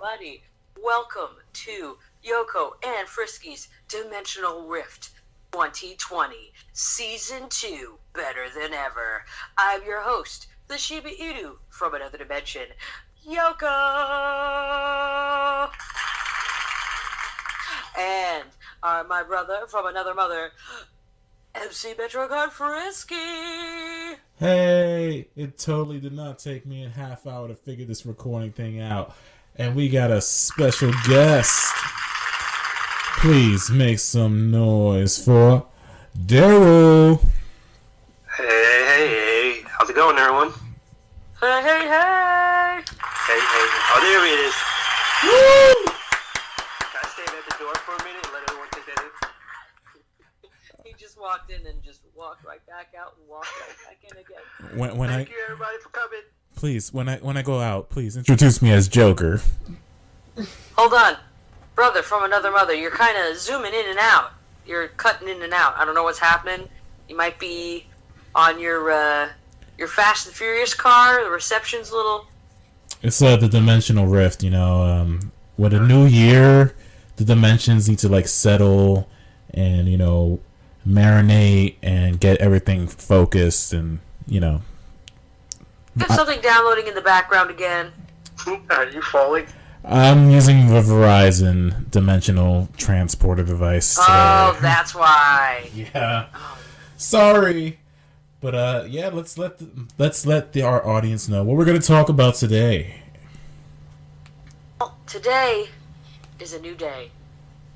everybody. Welcome to Yoko and Frisky's Dimensional Rift 2020, Season 2, Better Than Ever. I'm your host, the Shiba Inu from another dimension, Yoko! And my brother from another mother, MC Metrocon Frisky! Hey, it totally did not take me a half hour to figure this recording thing out. And we got a special guest. Please make some noise for Daryl. Hey. How's it going, everyone? Hey. Oh, there he is. Woo! Can I stand at the door for a minute and let everyone take that in? He just walked in and just walked right back out and walked right back in again. Thank you, everybody, for coming. Please, when I go out, please introduce me as Joker. Hold on. Brother from another mother, you're kind of zooming in and out. You're cutting in and out. I don't know what's happening. You might be on your Fast and Furious car. The reception's a little... It's the dimensional rift, you know. With a new year, the dimensions need to, settle and, marinate and get everything focused and, There's something downloading in the background again. Are you falling? I'm using the Verizon dimensional transporter device today. Oh, that's why. Yeah. Sorry. But let's let our audience know what we're going to talk about today. Well, today is a new day.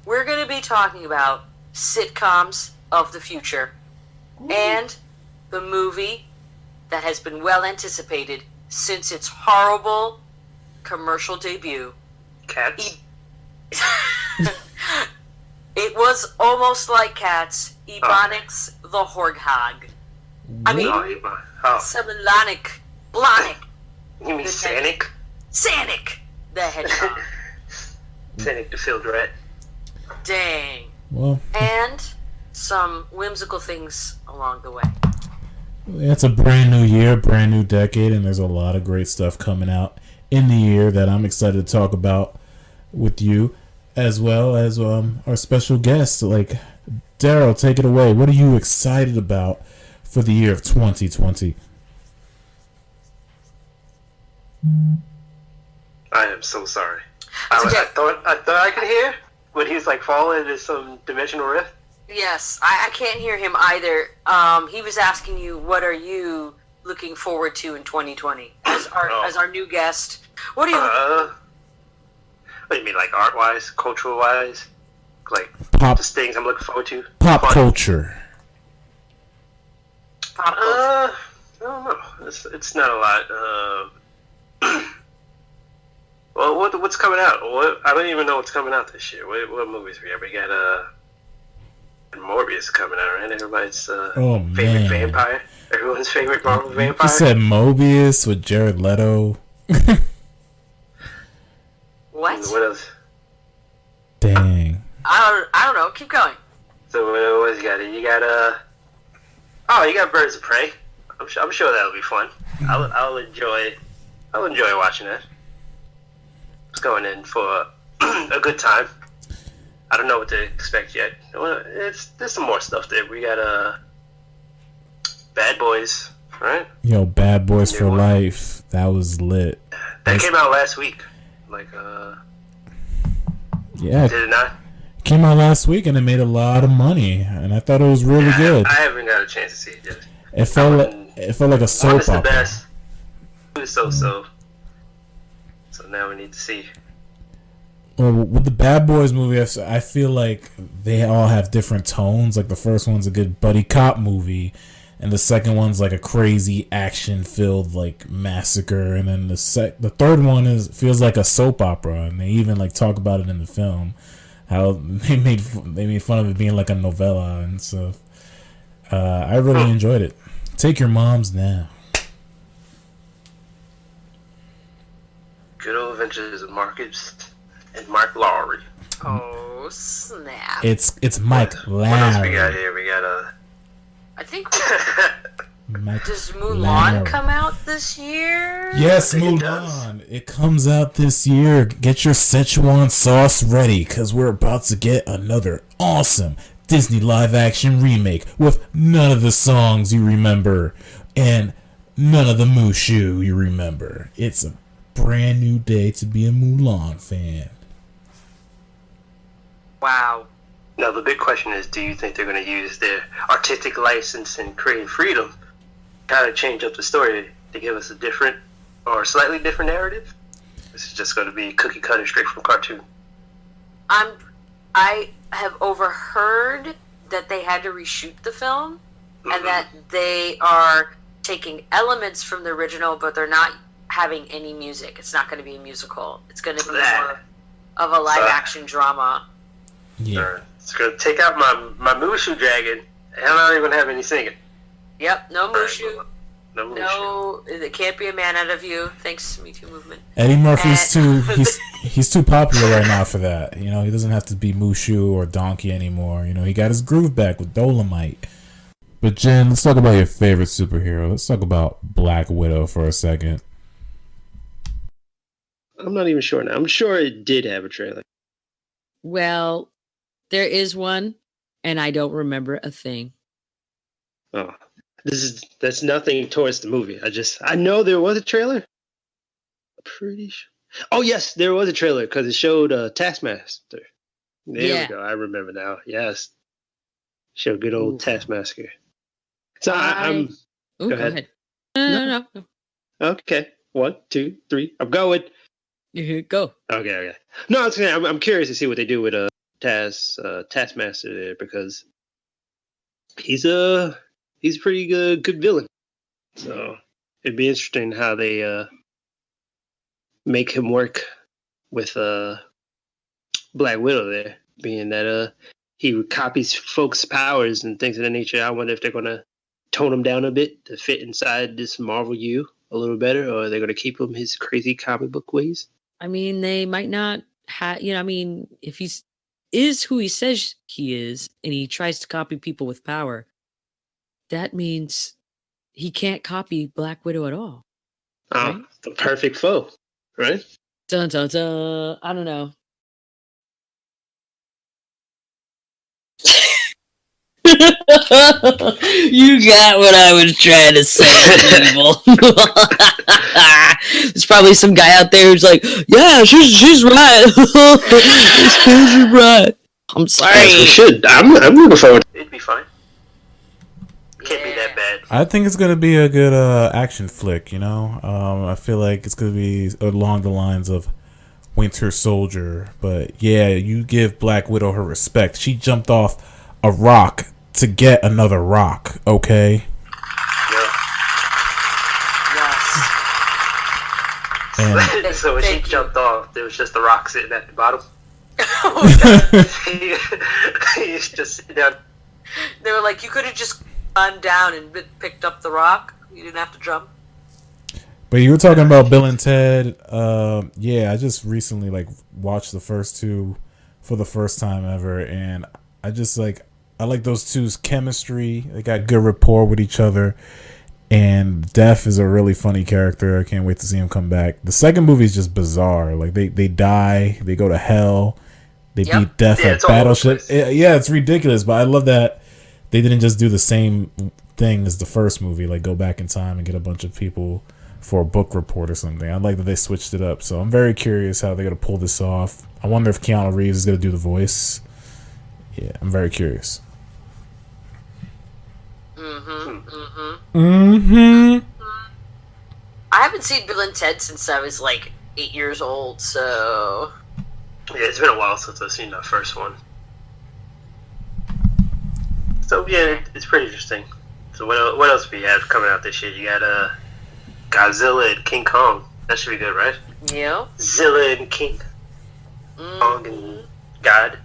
We're going to be talking about sitcoms of the future and the movie that has been well anticipated since its horrible commercial debut. Cats? It was almost like Cats. Ebonics the Horghog. I mean, Semilonic. Blonic. You mean Sanic? Sanic the Hedgehog. Sanic the Field Rat. Dang. Well, and some whimsical things along the way. It's a brand new year, brand new decade, and there's a lot of great stuff coming out in the year that I'm excited to talk about with you, as well as our special guest. Daryl, take it away. What are you excited about for the year of 2020? I am so sorry. I thought I could hear when he was falling into some dimensional rift. Yes, I can't hear him either. He was asking you, what are you looking forward to in 2020 as our new guest? What do you? What do you mean, art-wise, cultural-wise, pop, just things I'm looking forward to? Pop culture. Pop culture. I don't know. It's not a lot. Well, what's coming out? I don't even know what's coming out this year. What movies we have? We got Morbius coming out, right? Everybody's favorite vampire. Everyone's favorite Marvel vampire. You said Mobius with Jared Leto. What? What else? Dang. I don't know. Keep going. So what you got? You got Birds of Prey. I'm sure that'll be fun. I'll enjoy watching that. It's going in for a good time. I don't know what to expect yet. There's some more stuff there. We got Bad Boys, right? Yo, Bad Boys for Life. That was lit. That came out last week. Yeah. Did it not? It came out last week and it made a lot of money, and I thought it was really good. I haven't got a chance to see it yet. It felt like a soap opera. The best. It was so. So now we need to see. Well, with the Bad Boys movie, I feel like they all have different tones. The first one's a good buddy cop movie, and the second one's a crazy action-filled massacre, and then the third one feels like a soap opera, and they even talk about it in the film, how they made fun of it being like a novella and stuff. I really enjoyed it. Take Your Moms Now. Good old adventures of Marcus and Mark Lowry. Oh snap! It's Mike Lowry. What else we got here? We got I think Does Mulan come out this year? Yes, Mulan. It comes out this year. Get your Szechuan sauce ready, because we're about to get another awesome Disney live-action remake with none of the songs you remember and none of the Mushu you remember. It's a brand new day to be a Mulan fan. Wow. Now, the big question is, do you think they're going to use their artistic license and creative freedom kind of change up the story to give us a different or slightly different narrative? This is just going to be cookie cutter straight from cartoon. I have overheard that they had to reshoot the film and that they are taking elements from the original, but they're not having any music. It's not going to be a musical. It's going to be more of a live action drama. Yeah. It's going to take out my Mushu dragon, and I'm not even going to have any singing. Yep, no Mushu. No Mushu. No, it can't be a man out of you. Thanks, Me Too movement. Eddie Murphy's he's too popular right now for that. You know, he doesn't have to be Mushu or Donkey anymore. You know, he got his groove back with Dolomite. But Jen, let's talk about your favorite superhero. Let's talk about Black Widow for a second. I'm not even sure now. I'm sure it did have a trailer. Well, there is one, and I don't remember a thing. Oh, that's nothing towards the movie. I know there was a trailer. I'm pretty sure. Oh yes, there was a trailer because it showed Taskmaster. There we go. I remember now. Yes, showed good old Taskmaster. So I'm. Go ahead. No. Okay, 1, 2, 3. I'm going. Go. Okay. No, I was saying I'm curious to see what they do with Taskmaster there, because he's a pretty good villain. So it'd be interesting how they make him work with Black Widow there, being that he copies folks' powers and things of that nature. I wonder if they're gonna tone him down a bit to fit inside this Marvel U a little better, or are they gonna keep him his crazy comic book ways? I mean, they might not have, if is who he says he is, and he tries to copy people with power, that means he can't copy Black Widow at all. Right? The perfect foe, right? Dun, dun, dun. I don't know. You got what I was trying to say, people. There's probably some guy out there who's like, yeah, she's right. She's right. I'm sorry. Yes, we should. I'm looking forward. It'd be fine. Can't be that bad. I think it's gonna be a good action flick. You know, I feel like it's gonna be along the lines of Winter Soldier. But yeah, you give Black Widow her respect. She jumped off a rock to get another rock. Okay. And so when she jumped off, there was just a rock sitting at the bottom. He just sitting down. They were like, you could have just gone down and picked up the rock. You didn't have to jump. But you were talking about Bill and Ted. Yeah, I just recently watched the first two for the first time ever, and I like those two's chemistry. They got good rapport with each other. And Def is a really funny character. I can't wait to see him come back. The second movie is just bizarre. Like they die, they go to hell, they beat Def at Battleship. It's ridiculous. But I love that they didn't just do the same thing as the first movie, like go back in time and get a bunch of people for a book report or something. I like that they switched it up. So I'm very curious how they're gonna pull this off. I wonder if Keanu Reeves is gonna do the voice. Yeah, I'm very curious. I haven't seen Bill and Ted since I was 8 years old, so yeah, it's been a while since I've seen that first one. So yeah, it's pretty interesting. So what else do we have coming out this year? You got Godzilla and King Kong. That should be good, right? Yeah. Zilla and King Kong and God.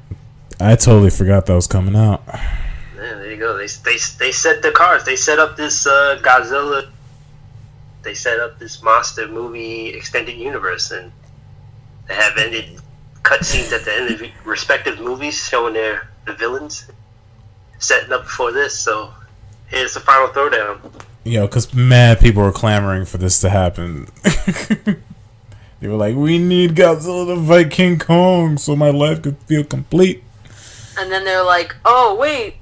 I totally forgot that was coming out. Yeah, there you go. They set the cards. They set up this Godzilla. They set up this monster movie extended universe, and they have ended cutscenes at the end of respective movies showing the villains setting up for this. So here's the final throwdown. Because mad people were clamoring for this to happen. They were like, we need Godzilla to fight King Kong so my life could feel complete. And then they're like, oh, wait,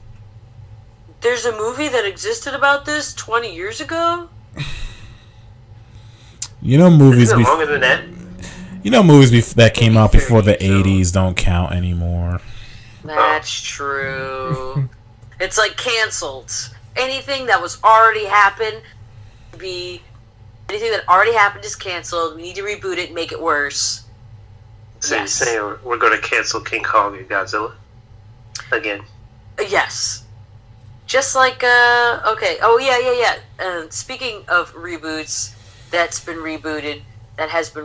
there's a movie that existed about this 20 years ago? Movies Isn't it longer than that? Movies that came out before the 80s don't count anymore. That's true. It's like canceled. Anything that was already happened anything that already happened is canceled. We need to reboot it and make it worse. So you're saying we're going to cancel King Kong and Godzilla again? Yes. Just like okay. Oh yeah. Speaking of reboots, that has been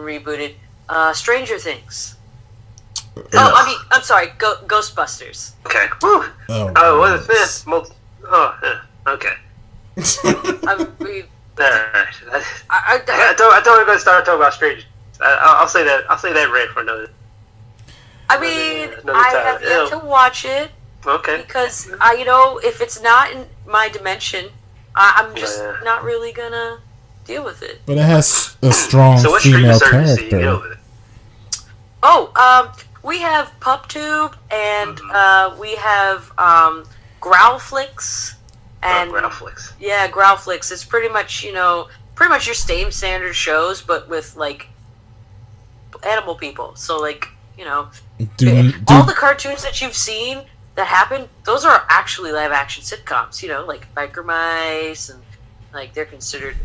rebooted. Stranger Things. I'm sorry. Ghostbusters. Okay. Woo. Oh, what is this? Okay. I don't want to start talking about Stranger. I'll say that. I'll say that rant for another. I have yet to watch it. Okay. Because if it's not in my dimension, I'm just not really gonna deal with it. But it has a strong female character. We have PupTube and we have Growlflix. And Growlflix. Yeah, Growlflix. It's pretty much your same standard shows, but with like animal people. So like all the cartoons that you've seen that happen, those are actually live action sitcoms. Like Biker Mice, and like they're considered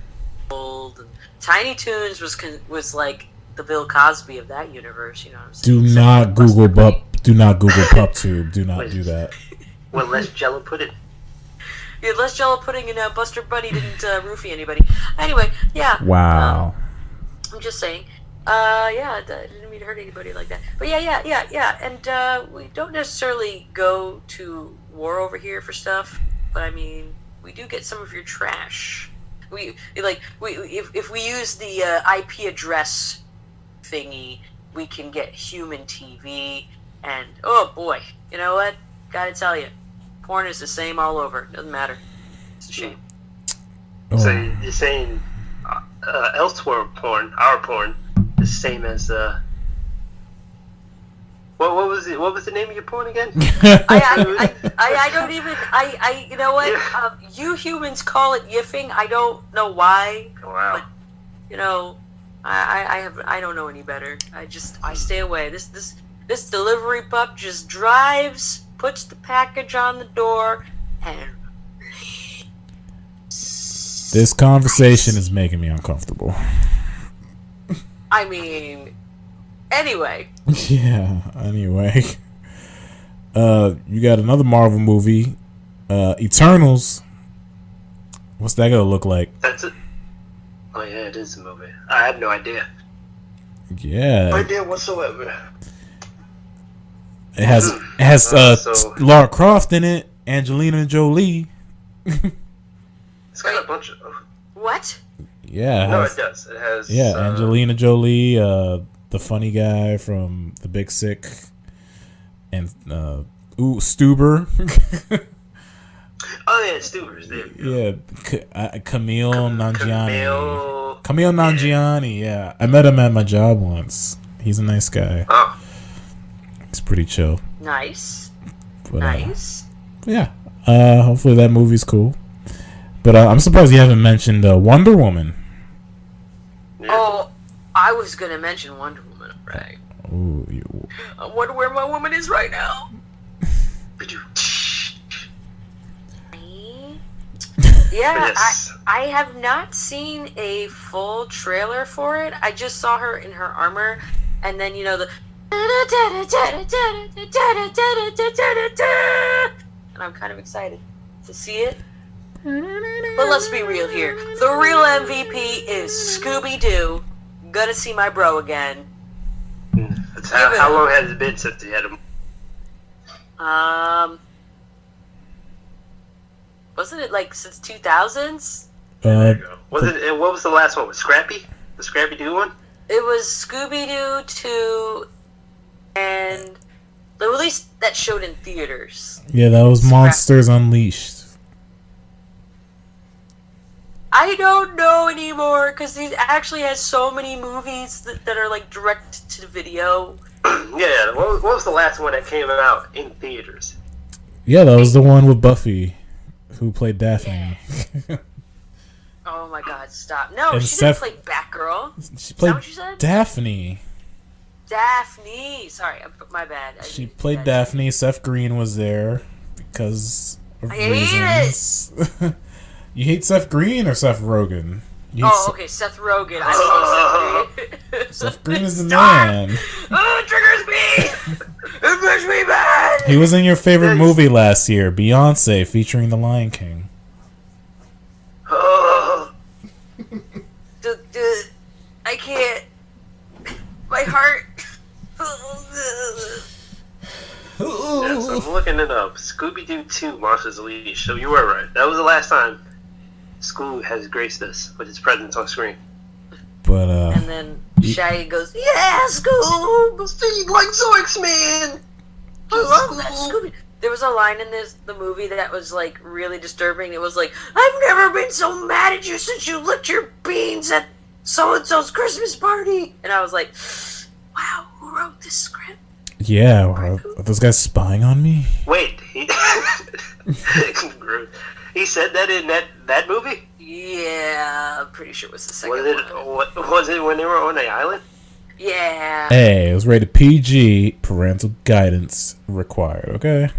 old. And Tiny Toons was like the Bill Cosby of that universe. You know what I'm saying? Do not Google PupTube. Do not do that. Well, less Jello pudding. Yeah, less Jello pudding and Buster Bunny didn't roofie anybody. Anyway, yeah. Wow. I'm just saying. I didn't mean to hurt anybody like that. But yeah. And we don't necessarily go to war over here for stuff. But I mean, we do get some of your trash. If we use the IP address thingy, we can get human TV. And oh boy, you know what? Gotta tell you. Porn is the same all over. Doesn't matter. It's a shame. Oh. So you're saying elsewhere porn, our porn, is the same as what was the name of your porn again? I don't even you know what? Yeah. You humans call it yiffing. I don't know why. Wow. But I don't know any better. I stay away. This delivery pup just drives, puts the package on the door, and this conversation is making me uncomfortable. I mean, anyway. Yeah, anyway. You got another Marvel movie, Eternals. What's that gonna look like? That's it. Oh yeah, it is a movie. I have no idea. Yeah. No idea whatsoever. It has Lara Croft in it, Angelina Jolie. It's got a bunch of. What? Yeah. It does. It has. Yeah, Angelina Jolie, the funny guy from The Big Sick, and Stuber. Oh yeah, Stuber's there. Yeah, Camille Nanjiani. Camille Nanjiani. Yeah, I met him at my job once. He's a nice guy. Oh. He's pretty chill. Nice. But, nice. Yeah. Hopefully that movie's cool. But I'm surprised you haven't mentioned Wonder Woman. Yeah. Oh, I was gonna mention Wonder Woman, right? Ooh, I wonder where my woman is right now. Yeah, yes. I have not seen a full trailer for it. I just saw her in her armor, and then the and I'm kind of excited to see it. But let's be real here. The real MVP is Scooby-Doo. Gonna see my bro again. How long has it been since you had him? Wasn't it like since 2000s? There you go. Was it? What was the last one? Was Scrappy? The Scrappy-Doo one? It was Scooby-Doo 2, and at least that showed in theaters. Yeah, that was Monsters Unleashed. I don't know anymore because he actually has so many movies that are like direct to video. Yeah, what was the last one that came out in theaters? Yeah, that was the one with Buffy, who played Daphne. Yeah. Oh my God! Stop! No, And she Seth- didn't play Batgirl. She Is that played what you said? Daphne. Daphne. Sorry, my bad. She played Daphne. Seth Green was there because of I hate reasons. You hate Seth Green or Seth Rogen? You hate Oh, okay, Seth Rogen. I love Seth Green. Seth Green is the Stop! man. Oh, it triggers me. It makes me mad. He was in your favorite movie last year, Beyonce, featuring The Lion King. Oh, I can't. My heart. yes, I'm looking it up. Scooby-Doo 2, Monsters Unleashed. So you were right. That was the last time Scoob has graced us with his presence on screen. But And then Shaggy goes, "Yeah, Scoob." Steve like Zoics, man. I love that Scooby. There was a line in the movie that was like really disturbing. It was like, "I've never been so mad at you since you licked your beans at so and so's Christmas party." And I was like, "Wow, who wrote this script?" yeah, are those guys spying on me? Wait, he he said that in that movie? Yeah, I'm pretty sure it was the second Was it when they were on the island? Yeah. Hey, it was rated PG, parental guidance required, okay?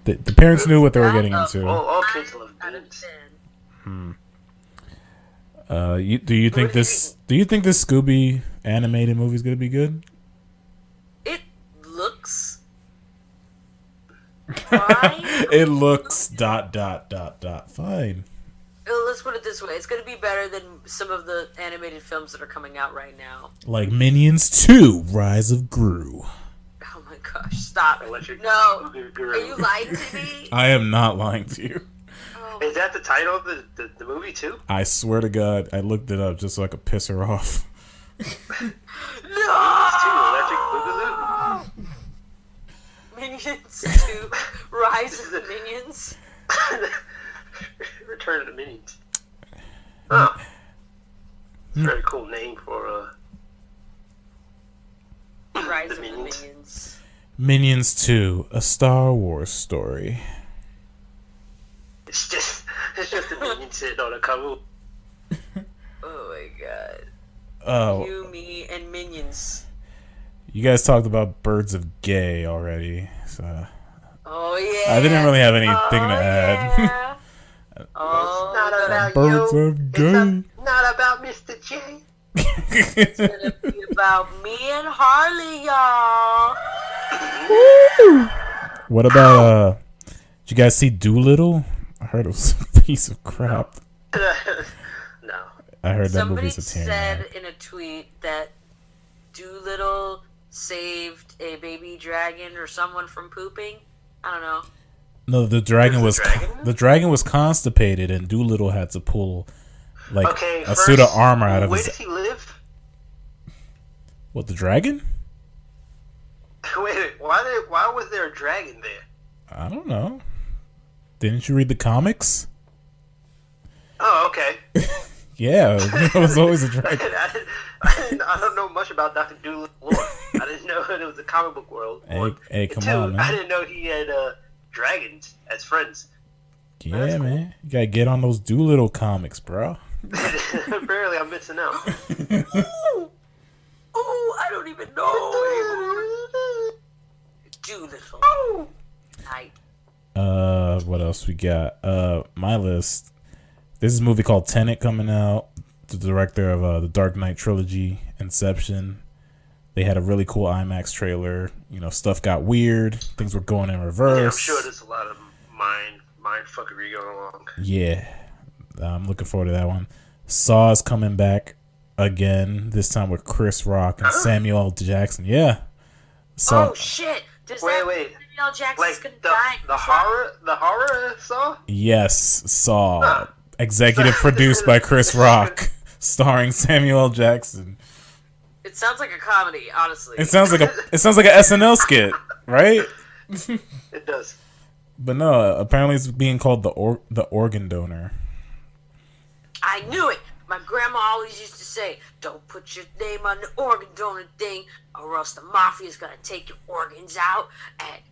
The parents knew what they were getting into. All kids love Out of beans. 10. Do you think this Scooby animated movie is gonna be good? It looks fine. It looks ... fine. Let's put it this way: it's going to be better than some of the animated films that are coming out right now. Like Minions 2: Rise of Gru. Oh my gosh! Stop it! Electric No, Boogaloo. are you lying to me? I am not lying to you. Oh, Is that the title of the movie too? I swear to God, I looked it up just so I could piss her off. no! Electric Boogaloo? Minions 2: Rise of the Minions. Return of the Minions. Oh. It's a very cool name for Rise The of the Minions. Minions. Minions 2: A Star Wars Story. it's just the Minions sitting on a cover. Oh my God! Oh, You, me, and Minions. you guys talked about Birds of Gay already, so Oh yeah. I didn't really have anything to add. Yeah. Oh, Not about Birds you. of Gay. Not about Mr. J. it's gonna be about me and Harley, y'all. What about did you guys see Doolittle? I heard it was a piece of crap. No. I heard that Somebody movie's a tear. said in a tweet that Doolittle saved a baby dragon or someone from pooping. I don't know. No, the dragon There's was a dragon? the dragon was constipated, and Doolittle had to pull like Okay, a first, suit of armor out of where his. does he live? What, the dragon? Wait, why was there a dragon there? I don't know. Didn't you read the comics? Oh, okay. Yeah, there was always a dragon. I don't know much about Dr. Doolittle lore. I didn't know that it was a comic book world. Hey, come Two, on, I man. didn't know he had dragons as friends. Yeah, That's cool. man. You gotta get on those Doolittle comics, bro. Apparently, I'm missing out. Oh, I don't even know anymore. Doolittle. Night. What else we got? My list. There's this movie called Tenet coming out. The director of the Dark Knight trilogy, Inception. They had a really cool IMAX trailer. You know, stuff got weird. Things were going in reverse. Yeah, I'm sure there's a lot of mind fuckery going along. Yeah, I'm looking forward to that one. Saw is coming back again. This time with Chris Rock and Samuel L. Jackson. Yeah. Oh shit! Does that Wait. Samuel L. Jackson's Like gonna die? the horror Saw? Yes, Saw. Executive produced by Chris Rock, starring Samuel L. Jackson. It sounds like a comedy, honestly. It sounds like an SNL skit, right? It does. But no, apparently it's being called the organ donor. I knew it. My grandma always used to say, don't put your name on the organ donor thing, or else the mafia's gonna take your organs out. And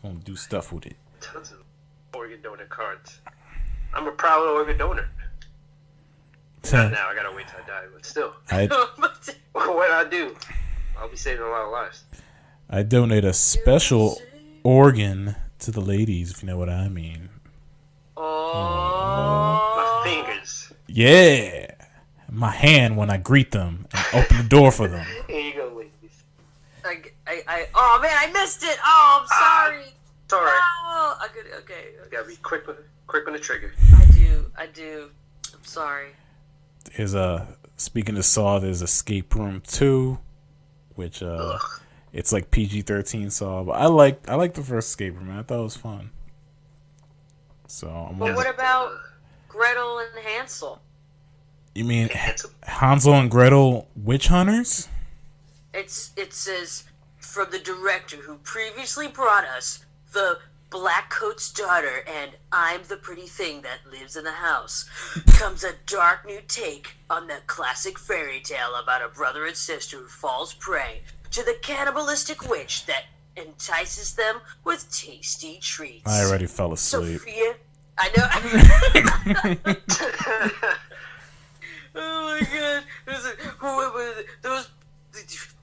Gonna do stuff with it. Tons of organ donor cards. I'm a proud organ donor. Not now, I gotta wait till I die, but still. What I do, I'll be saving a lot of lives. I donate a special organ to the ladies, if you know what I mean. My fingers. Yeah. My hand when I greet them and open the door for them. Here you go, ladies. Oh man, I missed it. Oh, I'm sorry. It's alright. Oh, I could. Okay. Gotta be quick on the trigger. I do. I'm sorry. There's speaking of Saw, there's Escape Room 2, which it's like PG-13 Saw, but I like the first Escape Room. Man. I thought it was fun. So But what about Gretel and Hansel? You mean Hansel and Gretel witch hunters? It says from the director who previously brought us The Blackcoat's Daughter and I'm the Pretty Thing That Lives in the House comes a dark new take on the classic fairy tale about a brother and sister who falls prey to the cannibalistic witch that entices them with tasty treats. I already fell asleep. Sophia, I know. Oh my god!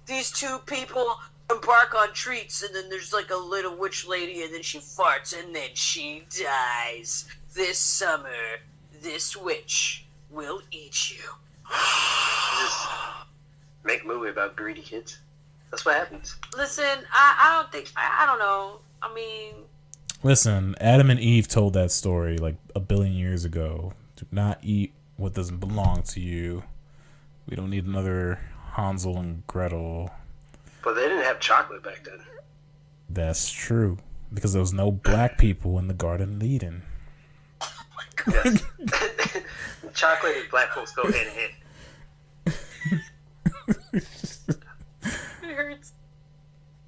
These two people embark on treats, and then there's like a little witch lady, and then she farts, and then she dies. This summer, this witch will eat you. Just make a movie about greedy kids. That's what happens. Listen, I don't think I don't know. I mean, listen, Adam and Eve told that story like a billion years ago. Do not eat what doesn't belong to you. We don't need another Hansel and Gretel. But they didn't have chocolate back then. That's true. Because there was no black people in the Garden of Eden. oh my god. Yes. Chocolate and black folks go hand in hand. It hurts.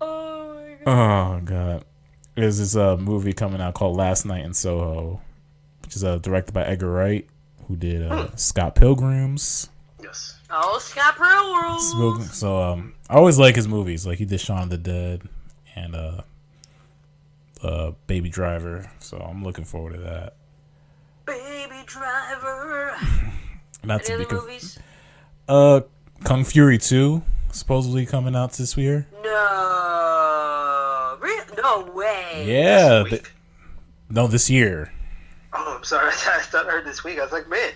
Oh my god. Oh god. There's this movie coming out called Last Night in Soho, which is directed by Edgar Wright, who did Scott Pilgrims. Yes. Oh, Scott Pilgrim. So I always like his movies. Like he did Shaun of the Dead and Baby Driver. So I'm looking forward to that. Baby Driver. Not Any to be other movies? Kung Fury 2 supposedly coming out this year. No. No way. Yeah. This week? No, this year. Oh, I'm sorry. I thought I heard this week. I was like, man.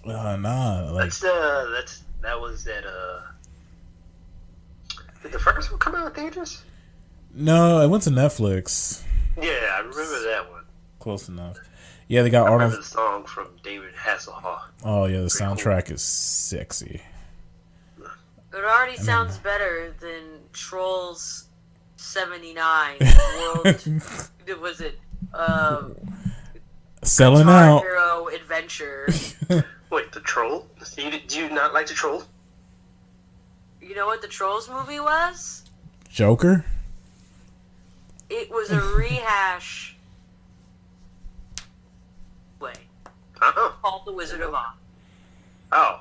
Nah. Like That was at Did the first one come out in theaters? no, it went to Netflix. Yeah, I remember that one. Close enough. Yeah, they got I remember Arnold. the song from David Hasselhoff. Oh yeah, the Pretty soundtrack is sexy. It already sounds better than Trolls 79 World. Was it? Selling Guitar out. Hero Adventure. Wait, the Troll? Do you not like the Troll? You know what the Trolls movie was? Joker. It was a rehash. Wait, Uh-huh. called The Wizard of Oz. Oh.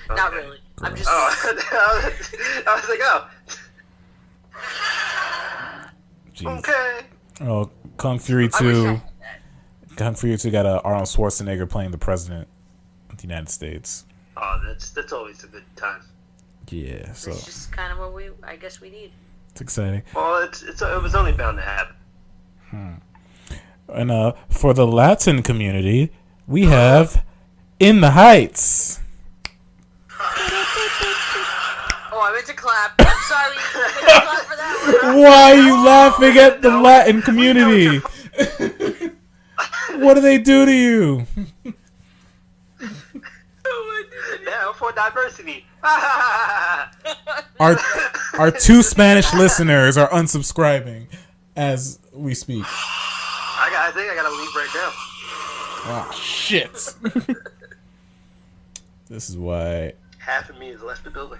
Not Okay. really. I'm just. Oh, I was like, oh, Jeez. okay. Oh, Kung Fury I wish I 2. had that. Kung Fury 2 got Arnold Schwarzenegger playing the president of the United States. Oh, that's always a good time. Yeah, so It's just kind of what I guess we need. it's exciting. Well, it was only bound to happen. And for the Latin community, we have In the Heights. Oh, I meant to clap. I'm sorry. I meant to clap for that one. Why are you laughing at the Latin community? What do they do to you? Now for diversity. Our two Spanish listeners are unsubscribing as we speak. I think I gotta leave right now. Ah, shit. This is why. Half of me has left the building.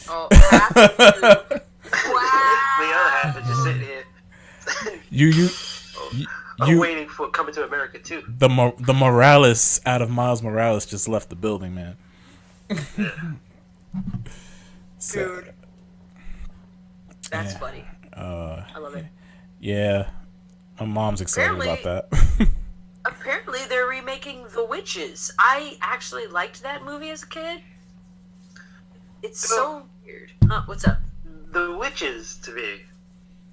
Oh, half of you. The other Wow. half is just sitting here. You I'm waiting for Coming to America too. The Morales out of Miles Morales just left the building, man. Yeah. Dude. That's funny. I love it. Yeah. My mom's excited about that. Apparently, they're remaking The Witches. I actually liked that movie as a kid. It's so weird. Huh, what's up? The Witches, to me,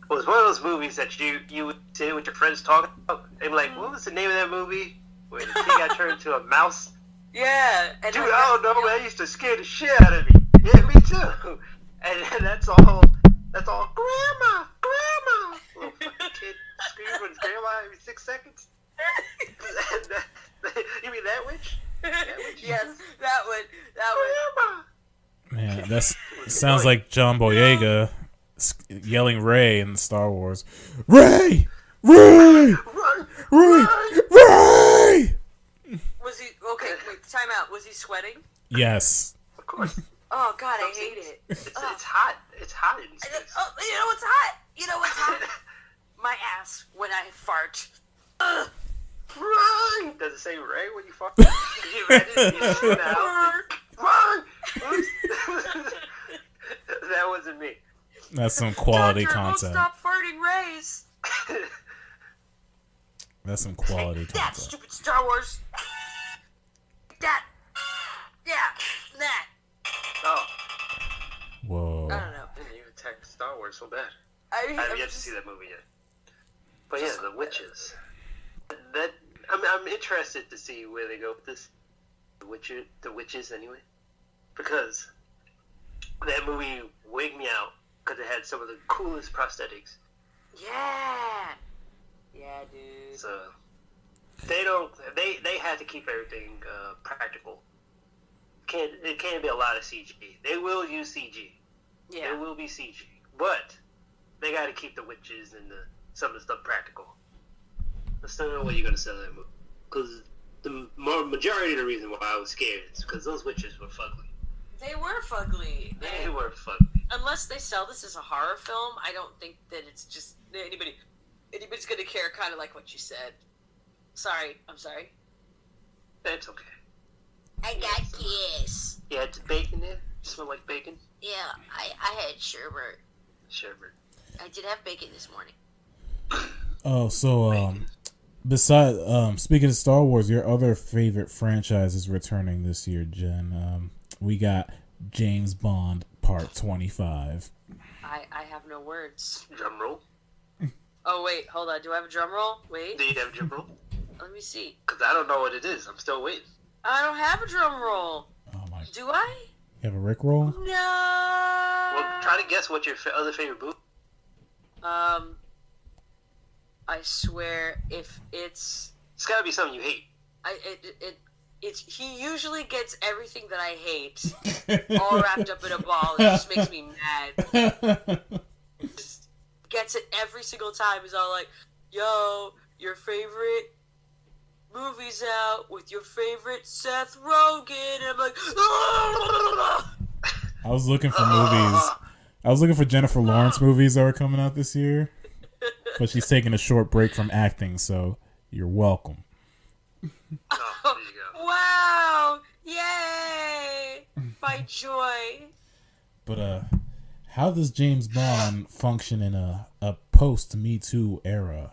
was one of those movies that you would sit with your friends talking about. And like, what was the name of that movie? Where the kid got turned into a mouse? Yeah. And Dude, I don't know, man. That used to scare the shit out of me. Yeah, me too. And that's all, Grandma! Little fucking kid screaming with his grandma every 6 seconds. You mean that witch? Yes, that one. Grandma! Man, that sounds like John Boyega yelling Ray in Star Wars. Ray! Ray! Run! Ray! Ray! Was he okay? Wait, time out. Was he sweating? Yes. Of course. Oh God, I hate it. It's hot. It's hot in space. Oh, you know what's hot? You know what's hot? My ass when I fart. Ugh. Run! Does it say Ray when you fart? Can you imagine? You shoot out. Run! That wasn't me. That's some quality Doctor, won't content. stop farting rays. That's some quality That content. stupid Star Wars. That. Yeah. That. Oh, Whoa. I don't know. I didn't even attack Star Wars so bad. I I have yet to see that movie yet. But yeah, The Witches. That I'm interested to see where they go with this. The Witches, anyway, because that movie wigged me out because it had some of the coolest prosthetics. Yeah. Yeah, dude. So they had to keep everything practical. It can't be a lot of CG. They will use CG. Yeah. There will be CG, but they got to keep the witches and some of the stuff practical. I still don't know what you're gonna sell that movie, because the majority of the reason why I was scared is because those witches were fugly. They were fugly. They were fugly. Unless they sell this as a horror film, I don't think that it's just anybody's gonna care. Kind of like what you said. Sorry, I'm sorry. That's okay. I got kiss. You had bacon there? Smell like bacon? Yeah, I had sherbet. Sherbet. I did have bacon this morning. Oh, so besides speaking of Star Wars, your other favorite franchise is returning this year, Jen. We got James Bond Part 25. I have no words. Drum roll? Oh wait, hold on. Do I have a drum roll? Wait. Do you have a drum roll? Let me see. Because I don't know what it is. I'm still waiting. I don't have a drum roll. Oh my! Do I? You have a Rickroll? No. Well, try to guess what your other favorite movie. I swear, if it's It's got to be something you hate. it's he usually gets everything that I hate all wrapped up in a ball. It just makes me mad. Just gets it every single time. He's all like, "Yo, your favorite movie's out with your favorite Seth Rogen," and I'm like, I was looking for movies. I was looking for Jennifer Lawrence movies that were coming out this year, but she's taking a short break from acting, so you're welcome. Oh, there you go. "Wow, yay, my joy." But how does James Bond function in a post Me Too era?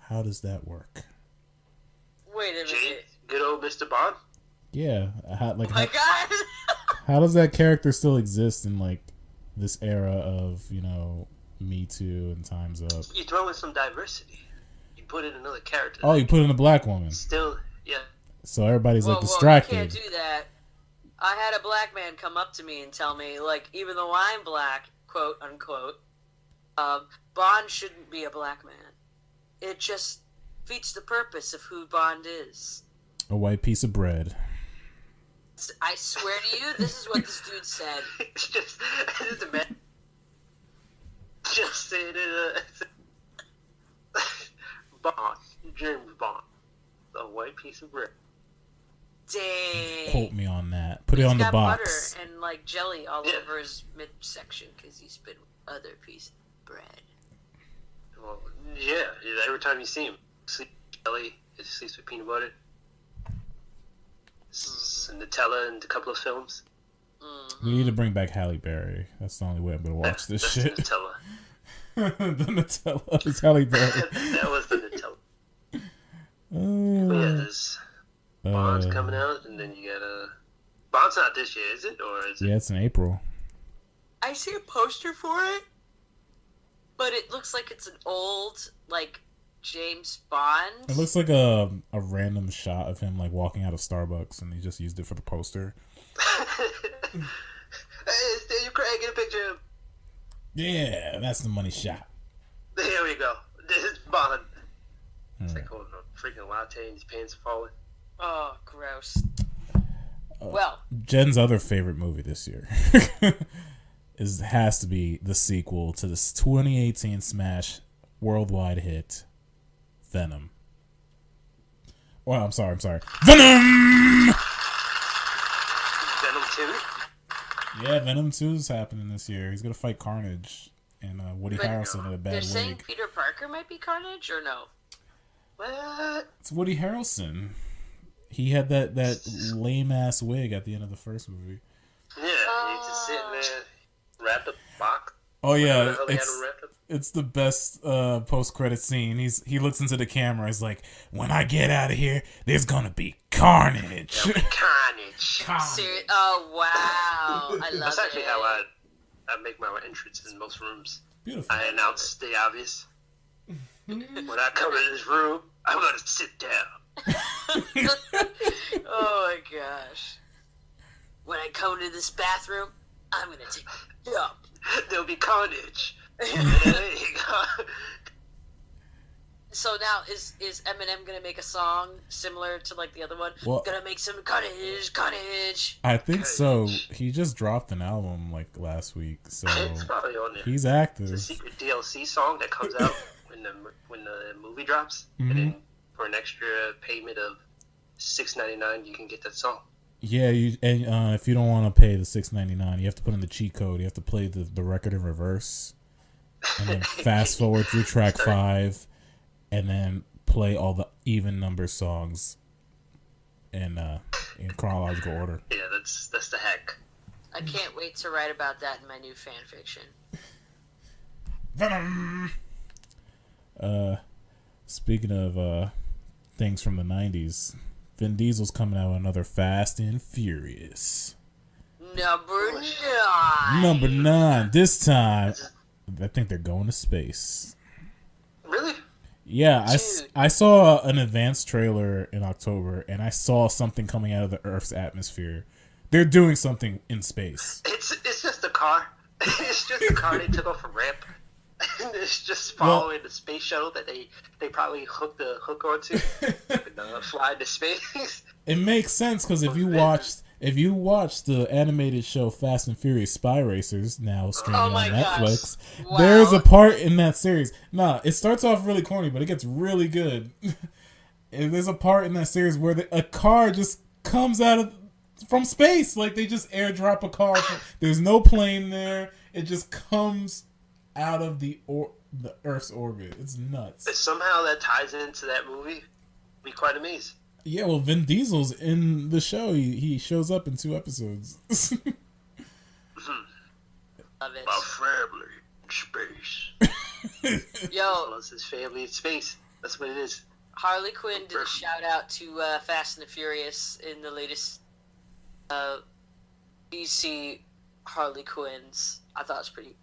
How does that work? Wait a James, minute. good old Mr. Bond. Yeah, Oh my God. how does that character still exist in like this era of Me Too and Time's Up? You throw in some diversity. You put in another character. Oh, you put in a black woman, Still, yeah. so everybody's Whoa, like you distracted. can't do that. I had a black man come up to me and tell me, like, even though I'm black, quote unquote, Bond shouldn't be a black man. It just defeats the purpose of who Bond is. A white piece of bread. I swear to you, this is what this dude said. It's just a man. Just saying it. Bond. James Bond. A white piece of bread. Dang. Quote me on that. Put it He's on the got box. butter and, like, jelly all Yeah. over his midsection because he's been with other piece of bread. Well, yeah. Every time you see him, see jelly. It sleeps with peanut butter. Some Nutella and a couple of films. We need to bring back Halle Berry. That's the only way I'm gonna watch this That's shit. Nutella. The Nutella is Halle Berry. That was the Nutella. But yeah, Uh, there's Bond's coming out, and then you got Bond's not this year, is it? Or is it? yeah, it's in April. I see a poster for it, but it looks like it's an old, like, James Bond. It looks like a random shot of him like walking out of Starbucks, and he just used it for the poster. Hey, Daniel Craig, get a picture of him. Yeah, that's the money shot. Here we go. This is Bond. It's like holding a freaking latte and his pants are falling. Oh, gross. Well, Jen's other favorite movie this year has to be the sequel to this 2018 smash worldwide hit, Venom. Well, I'm sorry. Venom! Venom 2? Yeah, Venom 2 is happening this year. He's gonna fight Carnage and Woody But Harrelson in a they're bad saying wig. Peter Parker might be Carnage, or no? What? It's Woody Harrelson. He had that lame ass wig at the end of the first movie. Yeah, he's just sitting there, wrapped up box. Oh yeah, Whatever the hell they had him wrapped up. it's the best post credit scene. He looks into the camera. He's like, "When I get out of here, there's gonna be carnage." Carnage. Oh, wow. I love That's actually it. how I make my entrance in most rooms. Beautiful. I announce the obvious. When I come in this room, I'm gonna sit down. Oh, my gosh. When I come to this bathroom, I'm going to take a dump. There'll be carnage. There you go. So now, is Eminem going to make a song similar to, like, the other one? Well- Gonna make some carnage. I think so. He just dropped an album like last week, so It's probably on there. he's It's a active. secret DLC song that comes out when the movie drops, and then for an extra payment of $6.99, you can get that song. Yeah, if you don't want to pay the $6.99, you have to put in the cheat code. You have to play the record in reverse, and then fast forward through track 5, and then play all the even number songs in chronological order. Yeah, that's the hack. I can't wait to write about that in my new fan fiction. Venom. Speaking of things from the 90s, Vin Diesel's coming out with another Fast and Furious. Number 9. Number 9. This time, I think they're going to space. Really? Yeah, Dude. I saw an advanced trailer in October, and I saw something coming out of the Earth's atmosphere. They're doing something in space. It's just a car. It's just a car they took off a ramp. And it's just following the space shuttle that they probably hooked the hook onto and fly into space. It makes sense because if you watched the animated show Fast and Furious Spy Racers, now streaming Oh my on Netflix, gosh. Wow. there's a part in that series. Nah, it starts off really corny, but it gets really good. And there's a part in that series where a car just comes out from space, like they just airdrop a car. There's no plane there. It just comes out of the Earth's orbit. It's nuts. If somehow that ties into that movie, I'd be quite amazed. Yeah, well, Vin Diesel's in the show. He shows up in 2 episodes. Love it. My family in space. Yo, Plus his family in space. That's what it is. Harley Quinn did a shout out to Fast and the Furious in the latest DC Harley Quinns. I thought it was pretty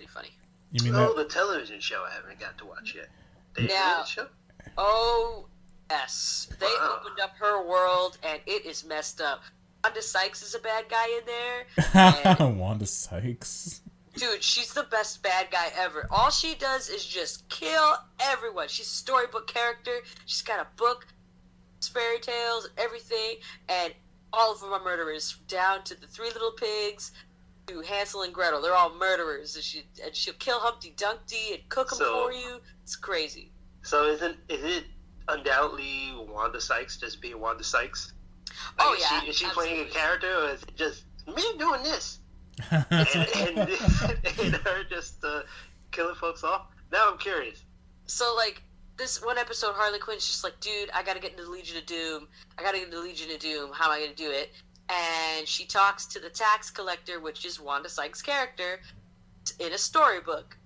funny. You mean Oh, that? the television show I haven't got to watch yet. The Now- animated show? Oh, yes. They Wow. opened up her world, and it is messed up. Wanda Sykes is a bad guy in there. And, Wanda Sykes. dude, she's the best bad guy ever. All she does is just kill everyone. She's a storybook character. She's got a book, fairy tales, everything, and all of them are murderers, down to the 3 little pigs, to Hansel and Gretel. They're all murderers, and she'll kill Humpty Dumpty and cook them So- for you. It's crazy. So is it undoubtedly Wanda Sykes just being Wanda Sykes? Like, Oh, yeah, Is she playing a absolutely. character, or is it just me doing this? and her just killing folks off? Now I'm curious. So, like, this one episode, Harley Quinn's just like, dude, I gotta get into the Legion of Doom. How am I gonna do it? And she talks to the tax collector, which is Wanda Sykes' character, in a storybook.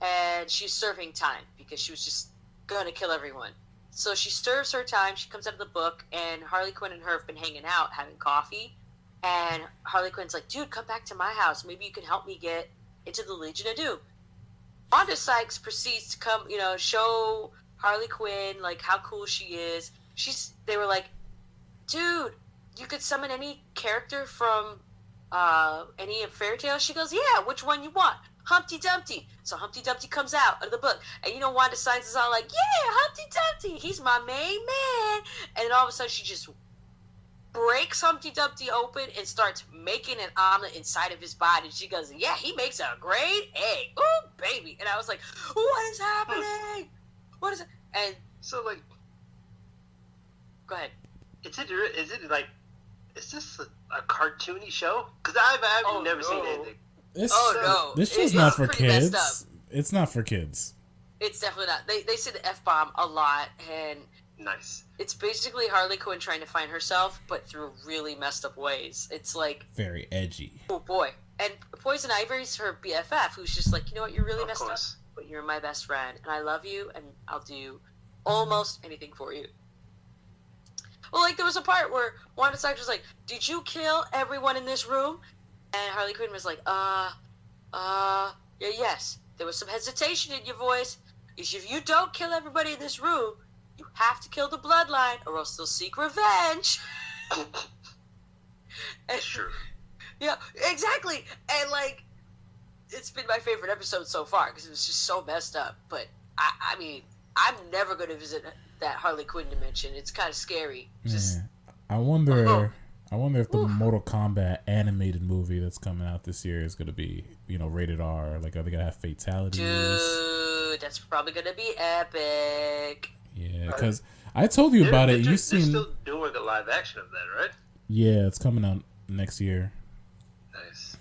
And she's serving time because she was just gonna kill everyone. So she serves her time, she comes out of the book, and Harley Quinn and her have been hanging out, having coffee. And Harley Quinn's like, dude, come back to my house. Maybe you can help me get into the Legion of Doom. Wanda Sykes proceeds to come, show Harley Quinn, like, how cool she is. They were like, dude, you could summon any character from any of Fairy Tale? She goes, yeah, which one you want? Humpty Dumpty. So Humpty Dumpty comes out of the book. And Wanda Sykes is all like, yeah, Humpty Dumpty. He's my main man. And then all of a sudden she just breaks Humpty Dumpty open and starts making an omelet inside of his body. She goes, yeah, he makes a great egg. Ooh, baby. And I was like, what is happening? What is it? And so, like, go ahead. Is this a cartoony show? Because I've never seen anything. No. This show's not for kids. It's not for kids. It's definitely not. They say the F-bomb a lot, and nice. It's basically Harley Quinn trying to find herself, but through really messed up ways. It's like very edgy. Oh boy. And Poison Ivy's her BFF, who's just like, you know what, you're really messed up, but you're my best friend, and I love you, and I'll do almost anything for you. Well, like, there was a part where Wanda Sykes was like, did you kill everyone in this room? And Harley Quinn was like, yeah, yes. There was some hesitation in your voice. If you don't kill everybody in this room, you have to kill the bloodline, or else they'll seek revenge. Sure. Yeah, exactly. And, like, it's been my favorite episode so far, because it was just so messed up. But, I mean, I'm never going to visit that Harley Quinn dimension. It's kind of scary. Just, I wonder if the Mortal Kombat animated movie that's coming out this year is going to be, rated R. Like, are they going to have fatalities? Dude, that's probably going to be epic. Yeah, because I told you about it. They're still doing the live action of that, right? Yeah, it's coming out next year. Nice.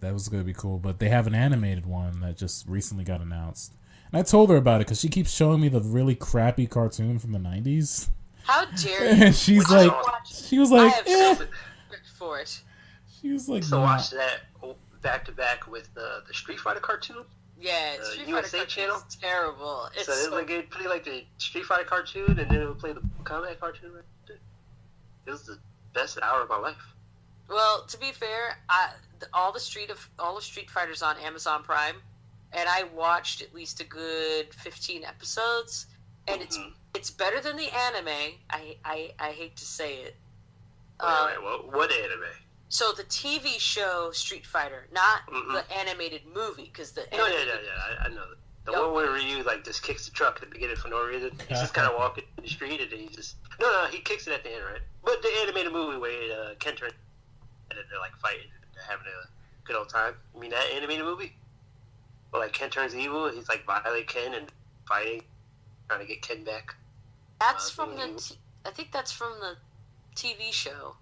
That was going to be cool. But they have an animated one that just recently got announced. And I told her about it because she keeps showing me the really crappy cartoon from the 90s. How dare you? And she's like, she was like, I have respect for it. She was like, so watch that back to back with the Street Fighter cartoon. Yeah, Street Fighter cartoon channel. Is terrible. It's so it play like the Street Fighter cartoon, and then it would play the Kombat cartoon. It was the best hour of my life. Well, to be fair, all the Street Fighters on Amazon Prime, and I watched at least a good 15 episodes, and it's better than the anime. I hate to say it. Wait, what anime? So the TV show Street Fighter, not the animated movie, because the yeah, I know the one where Ryu like just kicks the truck at the beginning for no reason. He's just kind of walking in the street, and then he just he kicks it at the end, right? But the animated movie where Ken turns and they're like fighting, they're having a good old time. You mean that animated movie? Well, like Ken turns evil, he's like violate Ken and fighting, trying to get Ken back. That's from I think that's from the TV show.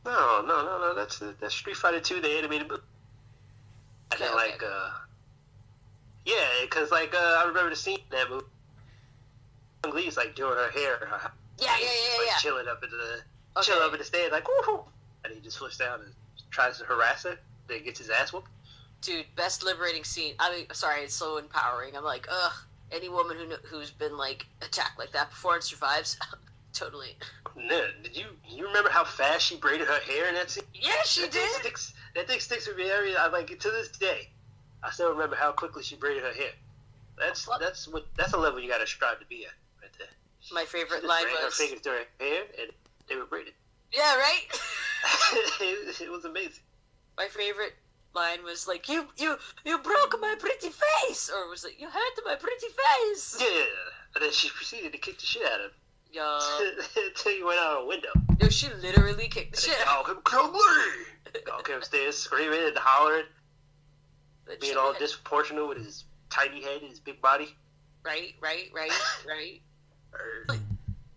No. That's Street Fighter 2, the animated movie. And then because I remember the scene in that movie. Chung Lee's like doing her hair. Yeah. Chilling up in the stand, like woohoo, and he just flips down and tries to harass her. Then gets his ass whooped. Dude, best liberating scene. I mean, sorry, it's so empowering. I'm like, ugh. Any woman who's been like attacked like that before and survives, totally. No, did you remember how fast she braided her hair in that scene? Yeah, she did. That thing sticks with me I like it to this day. I still remember how quickly she braided her hair. That's a level you gotta strive to be at, right there. My favorite line was her fingers through her hair and they were braided. Yeah, right. It was amazing. My favorite line was like, you broke my pretty face, or it was like, you hurt my pretty face. Yeah, and then she proceeded to kick the shit out of him. Yo. Until you went out a window. Yo, she literally kicked the shit out of him. Chung Lee! All came upstairs screaming and hollering, being all disproportional with his tiny head and his big body. Right.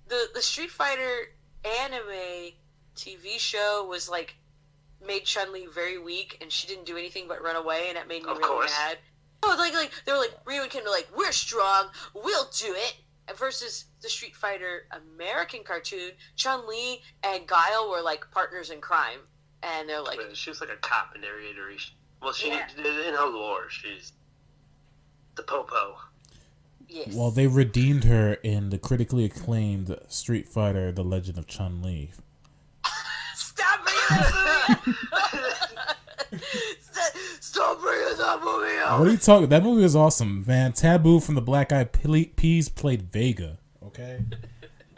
The Street Fighter anime TV show was like, made Chun-Li very weak, and she didn't do anything but run away, and that made me really mad. No, like they were like Ryu and Ken were like, we're strong, we'll do it. Versus the Street Fighter American cartoon, Chun-Li and Guile were like partners in crime, and they're like, She was like a cop in their iteration. Well, she Yeah. in her lore, she's the Popo. yes. Well, they redeemed her in the critically acclaimed Street Fighter: The Legend of Chun-Li. Stop bringing that movie up. Stop bringing that movie up. What are you talking? That movie was awesome, man. Taboo from the Black Eyed Peas played Vega. Okay,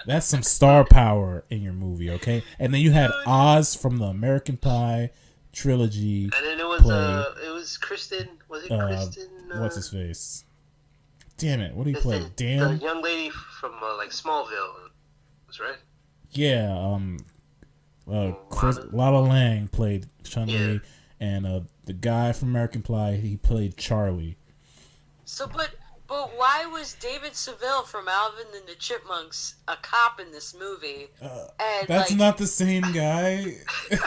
that's some star power in your movie. Okay, and then you had Oz from the American Pie trilogy. And then it was Kristen. Was it Kristen? What's his face? Damn it! What do you play? The Damn. young lady from like Smallville. That's right. Yeah. Chris Lala Lang played Chun-Li, Yeah. and the guy from American Pie, he played Charlie. So, but why was David Seville from Alvin and the Chipmunks a cop in this movie? And That's like, not the same guy. dude.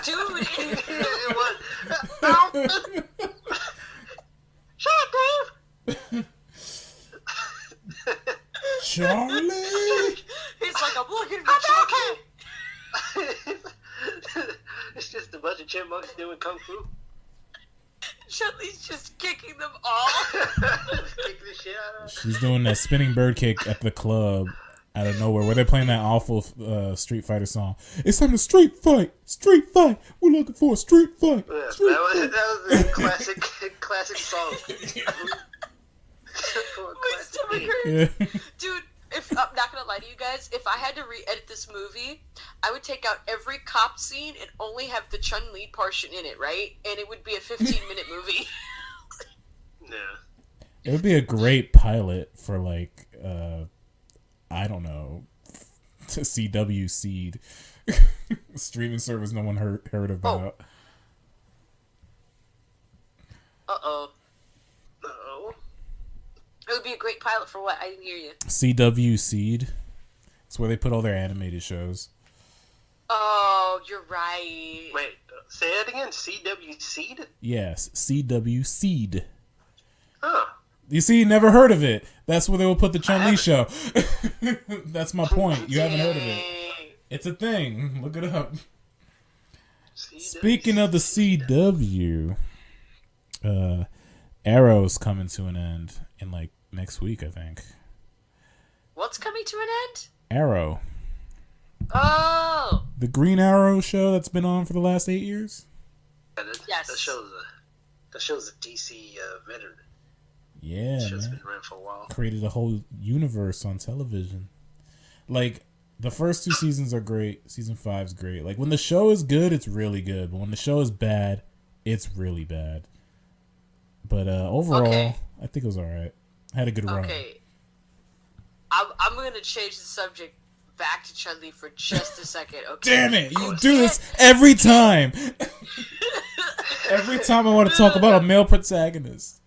It was. No. Shut up, Dave. Charlie. He's like, I'm looking for Chucky. It's just a bunch of chipmunks doing kung fu. Chun-Li's just kicking them all. Kick the shit out of She's doing that spinning bird kick at the club out of nowhere where they're playing that awful Street Fighter song. It's time to street fight. Street fight. We're looking for a street fight. Yeah, Street that was a classic song. My stomach hurts. Yeah. Dude, if I'm not gonna lie to you guys, if I had to re-edit this movie, I would take out every cop scene and only have the Chun-Li portion in it, right? And it would be a 15-minute movie. Yeah. It would be a great pilot for like I don't know, to CW Seed. Streaming service no one heard about. Uh-oh. Uh-oh. It would be a great pilot for what? I didn't hear you. CW Seed. It's where they put all their animated shows. Oh, you're right. Wait, say that again. CW Seed? Yes, CW Seed. Huh. You see, you never heard of it. That's where they will put the Chun-Li show. That's my point. You haven't heard of it. Dang. It's a thing. Look it up. CW. Speaking of the CW, Arrow's coming to an end in like next week, I think. What's coming to an end? Arrow. Oh! The Green Arrow show that's been on for the last 8 years? Yes. That shows a DC veteran. Yeah, Show's man. been around for a while. Created a whole universe on television. Like, the first 2 seasons are great. Season 5's great. Like, when the show is good, it's really good. But when the show is bad, it's really bad. But overall, Okay. I think it was alright. Had a good run. Okay. I'm going to change the subject back to Chun-Li for just a second, okay? Damn it! You do this every time! Every time I want to talk about a male protagonist.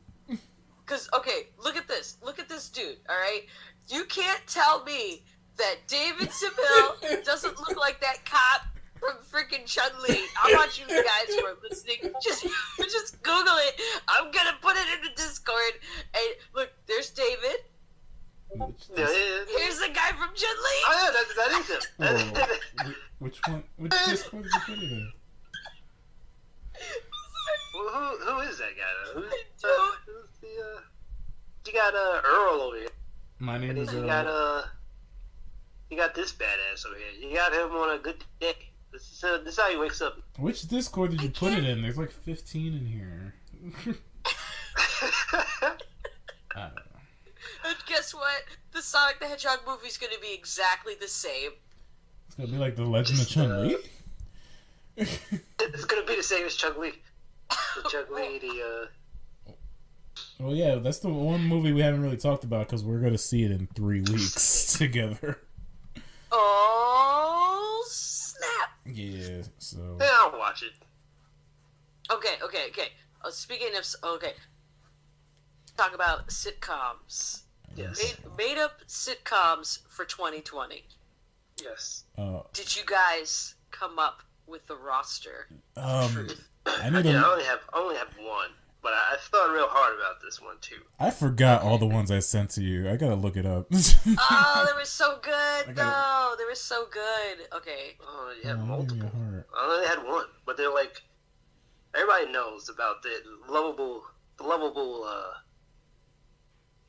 Because, okay, look at this. Look at this dude, alright? You can't tell me that David Seville doesn't look like that cop from freaking Chun-Li. I want you guys who are listening, just Google it. I'm gonna put it in the Discord. And look, there's David. Yeah. Here's the guy from Chun-Li. Oh, yeah, that is him. Oh, which one? Which Discord did you put it in? Well, who is that guy, though? Dude. Who's the, you got Earl over here. My name And is then you got this badass over here. You got him on a good day. This is how he wakes up. Which Discord did you put it in? There's like 15 in here. I don't know. And guess what? The Sonic the Hedgehog movie's gonna be exactly the same. It's gonna be like the Legend of Chun-Li. It's gonna be the same as Chun-Li. The Chun-Li, Well, yeah, that's the one movie we haven't really talked about because we're gonna see it in 3 weeks together. Oh, snap! Yeah, so Yeah, I'll watch it. Okay. Speaking of, talk about sitcoms. Yes. Made up sitcoms for 2020. Yes. Did you guys come up with the roster? I need Yeah, to. I only have one. But I thought real hard about this one too. I forgot all the ones I sent to you. I gotta look it up. Oh, they were so good, though. They were so good. Okay. Oh, yeah, Oh, multiple. give me a heart. I only had one, but they're like everybody knows about the lovable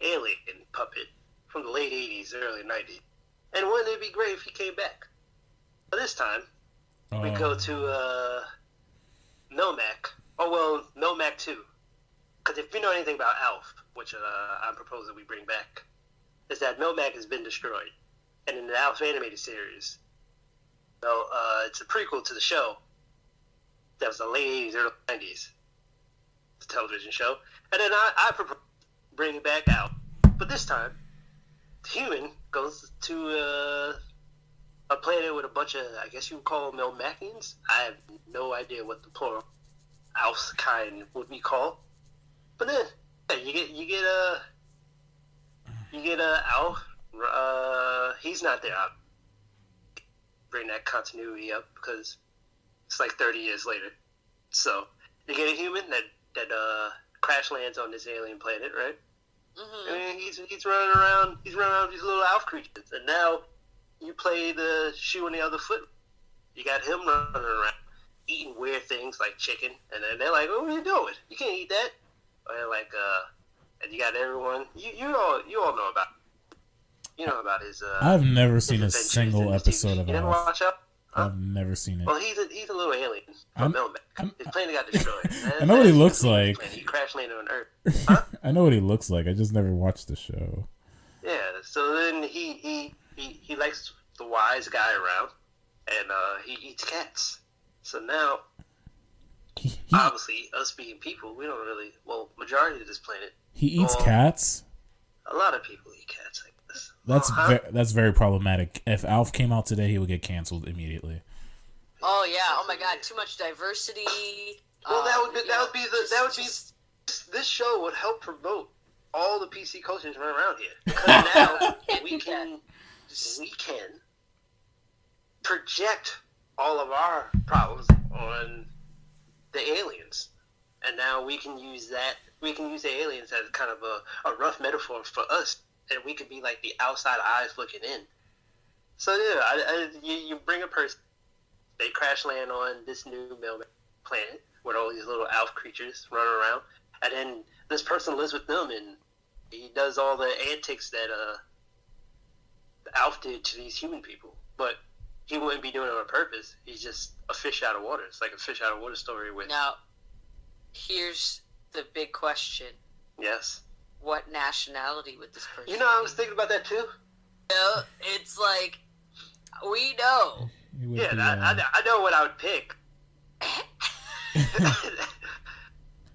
alien puppet from the late '80s, early '90s. And wouldn't it be great if he came back? But this time we go to Nomak. Oh well, Nomak 2. Because if you know anything about Alf, which I'm proposing we bring back, is that Nomak has been destroyed. And in the Alf animated series, so it's a prequel to the show that was the late 80s, early 90s. It's a television show. And then I propose bringing back Alf. But this time, the human goes to a planet with a bunch of, I guess you would call them Melmacians. I have no idea what the plural Alf's kind would be called. But then you get Alf. He's not there. I'll bring that continuity up because it's like 30 years later. So you get a human that crash lands on this alien planet, right? Mm-hmm. And he's running around. He's running around with these little Alf creatures, and now you play the shoe on the other foot. You got him running around eating weird things like chicken, and then they're like, "Oh, what are you doing? You can't eat that." Or they're like, and you got everyone. You all know about his. I've never his seen a adventures single in this episode TV. of You never Alf. watch Alf? Huh? I've never seen it. Well, he's a little alien from Melmac. His planet got destroyed. I know what he looks like. He crash landed on Earth. Huh? I know what he looks like. I just never watched the show. Yeah. So then he likes the wise guy around, and he eats cats. So now, obviously, us being people, we don't really. Well, majority of this planet. He eats cats? A lot of people eat cats like this. That's very problematic. If Alf came out today, he would get canceled immediately. Oh yeah! Oh my God! Too much diversity. Well, this show would help promote all the PC cultures run around here. Because now we can project all of our problems on the aliens, and now we can use that. We can use the aliens as kind of a rough metaphor for us, and we could be like the outside eyes looking in. So yeah, you bring a person, they crash land on this new planet where all these little Alf creatures run around, and then this person lives with them, and he does all the antics that Alf did to these human people, but he wouldn't be doing it on purpose. He's just a fish out of water. It's like a fish out of water story with. Now, here's the big question. Yes. What nationality would this person? You know, I was thinking about that too. No, it's like we know. Yeah, I know what I would pick.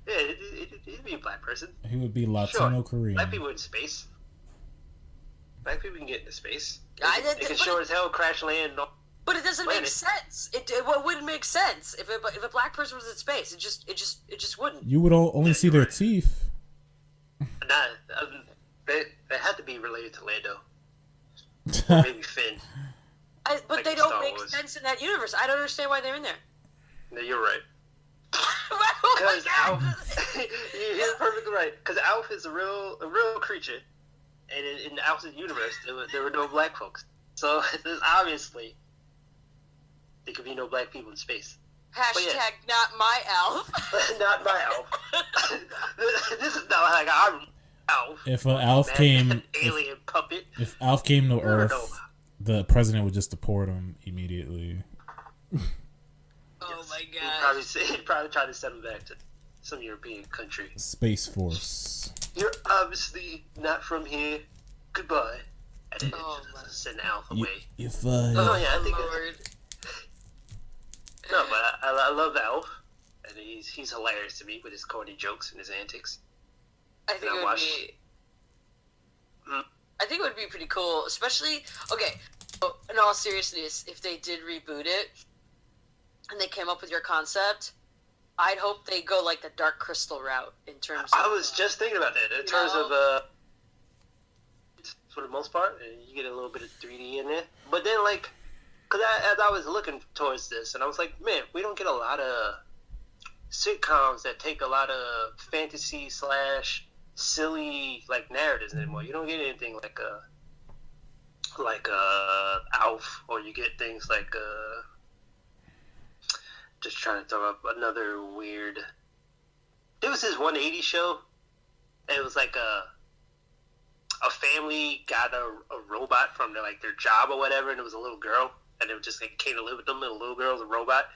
Yeah, it'd be a black person. He would be Latino Sure. Korean. Black people in space. Black people can get into space. They can but sure as hell crash land. But it doesn't make planet. sense. It wouldn't make sense if a black person was in space. It just wouldn't. You would only see their teeth. They had to be related to Lando. Or maybe Finn. But Like they in don't Star make Wars. sense in that universe. I don't understand why they're in there. No, you're right. Oh my Because God. Alf, you're perfectly right. Because Alf is a real creature, and in Alf's universe, there were no black folks. So obviously, there could be no black people in space. Hashtag not my Alf. Not my Alf. This is not like I'm Alf. If Alf came, alien puppet. if Alf came to Earth, no. the president would just deport him immediately. Oh my He'd probably try to send him back to some European country. Space Force. You're obviously not from here. Goodbye. And then Oh, just send Alf away. If Oh yeah, I think. Lord. No, but I love Alf, and he's hilarious to me with his corny jokes and his antics. I think And it I would be. I think it would be pretty cool, especially so in all seriousness, if they did reboot it and they came up with your concept, I'd hope they go like the Dark Crystal route in terms of. I was just thinking about that in terms of for the most part, you get a little bit of 3D in there, but then as I was looking towards this, and I was like, man, we don't get a lot of sitcoms that take a lot of fantasy / silly like narratives anymore. You don't get anything like Alf, or you get things like just trying to throw up another weird. There was this 180 show. It was like a family got a robot from their job or whatever, and it was a little girl, and it just came to live with them. And the little girl's a robot,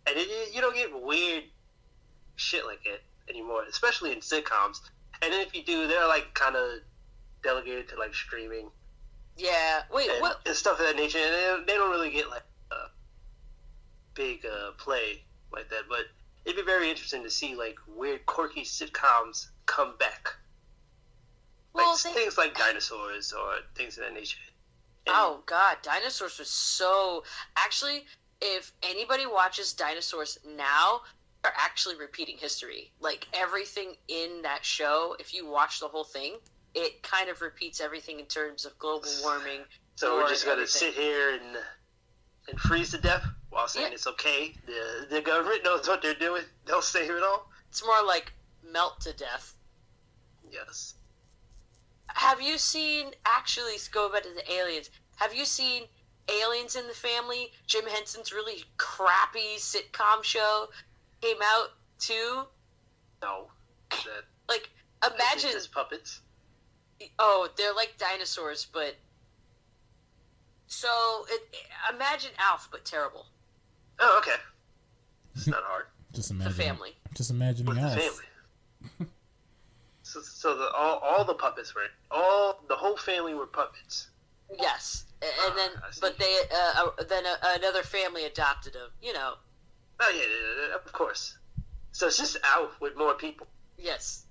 and you don't get weird shit like it anymore, especially in sitcoms. And then if you do, they're kind of delegated to streaming. Yeah. Wait, and, what? And stuff of that nature, and they don't really get big play like that. But it'd be very interesting to see weird, quirky sitcoms come back. Well, Things like dinosaurs or things of that nature. And, oh God, dinosaurs was so. Actually, if anybody watches dinosaurs now, they're actually repeating history. Everything in that show, if you watch the whole thing, it kind of repeats everything in terms of global warming. So we're just gonna sit here and freeze to death while saying it's okay. The government knows what they're doing. They'll save it all. It's more like melt to death. Yes. Have you seen, actually, go back to the aliens, have you seen Aliens in the Family? Jim Henson's really crappy sitcom show came out too. No. Imagine. Just puppets. Oh, they're like dinosaurs, but. So, imagine Alf, but terrible. Oh, okay. It's not hard. Just imagine. The family. Just imagining With the Alf. family. So the puppets were the whole family were puppets. Yes, and then but then another family adopted him. Oh yeah, of course. So it's just Alf with more people. Yes.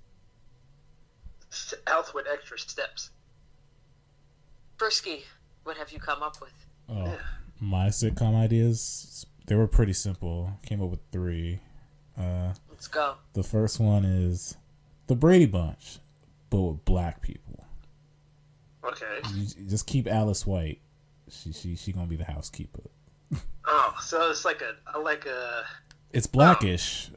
Alf with extra steps. Frisky, what have you come up with? Oh, Yeah. my sitcom ideas, they were pretty simple. Came up with 3. Let's go. The first one is the Brady Bunch, but with black people. Okay. You just keep Alice White. She gonna be the housekeeper. Oh, so it's It's blackish.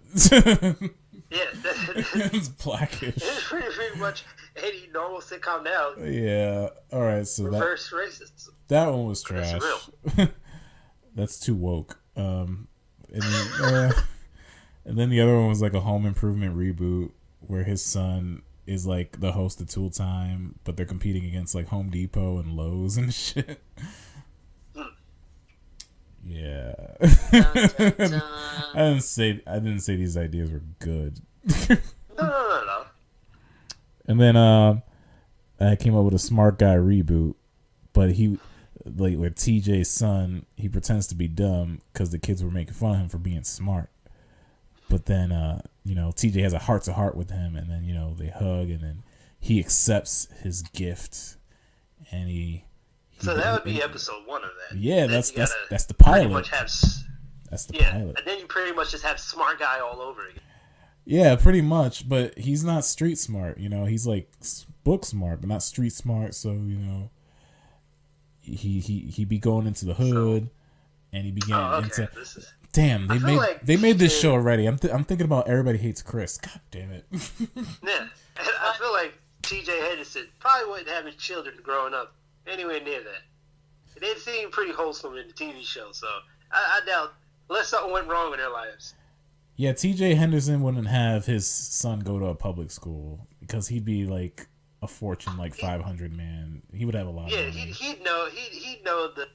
yeah. It's blackish. It's pretty much any normal sitcom now. Yeah. All right. So Reverse racist. that one was trash. That's That's too woke. And then the other one was a home improvement reboot where his son is the host of Tool Time, but they're competing against Home Depot and Lowe's and shit. Yeah. Dun, dun, dun. I didn't say these ideas were good. No. And then I came up with a Smart Guy reboot, but he with TJ's son, he pretends to be dumb because the kids were making fun of him for being smart. But then TJ has a heart-to-heart with him, and then they hug, and then he accepts his gift, and he So that would be episode 1 of that. Yeah, Then that's you gotta the pretty pilot. much have That's the yeah, pilot. and then you pretty much just have Smart Guy all over again. Yeah, pretty much. But he's not street smart. He's book smart, but not street smart. So he be going into the hood, and he be getting into. Damn, they made this show already. I'm thinking about Everybody Hates Chris. God damn it. Yeah, and I feel like T.J. Henderson probably wouldn't have his children growing up anywhere near that. They seem pretty wholesome in the TV show, so I doubt, unless something went wrong in their lives. Yeah, T.J. Henderson wouldn't have his son go to a public school because he'd be a Fortune 500 man. He would have a lot of money. He'd know the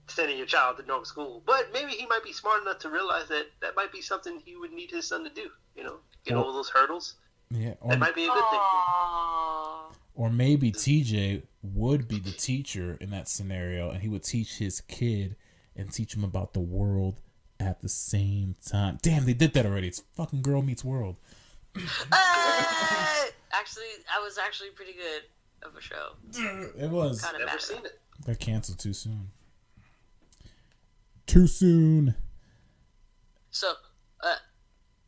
sending your child to normal school, but maybe he might be smart enough to realize that might be something he would need his son to do. Get over those hurdles. Yeah, That might be a good thing. Aww. or maybe TJ would be the teacher in that scenario, and he would teach his kid and teach him about the world at the same time. Damn, they did that already. It's fucking Girl Meets World. Actually, I was actually pretty good of a show. It was. Kind of Never bad. seen it. Got canceled too soon. Too soon. So,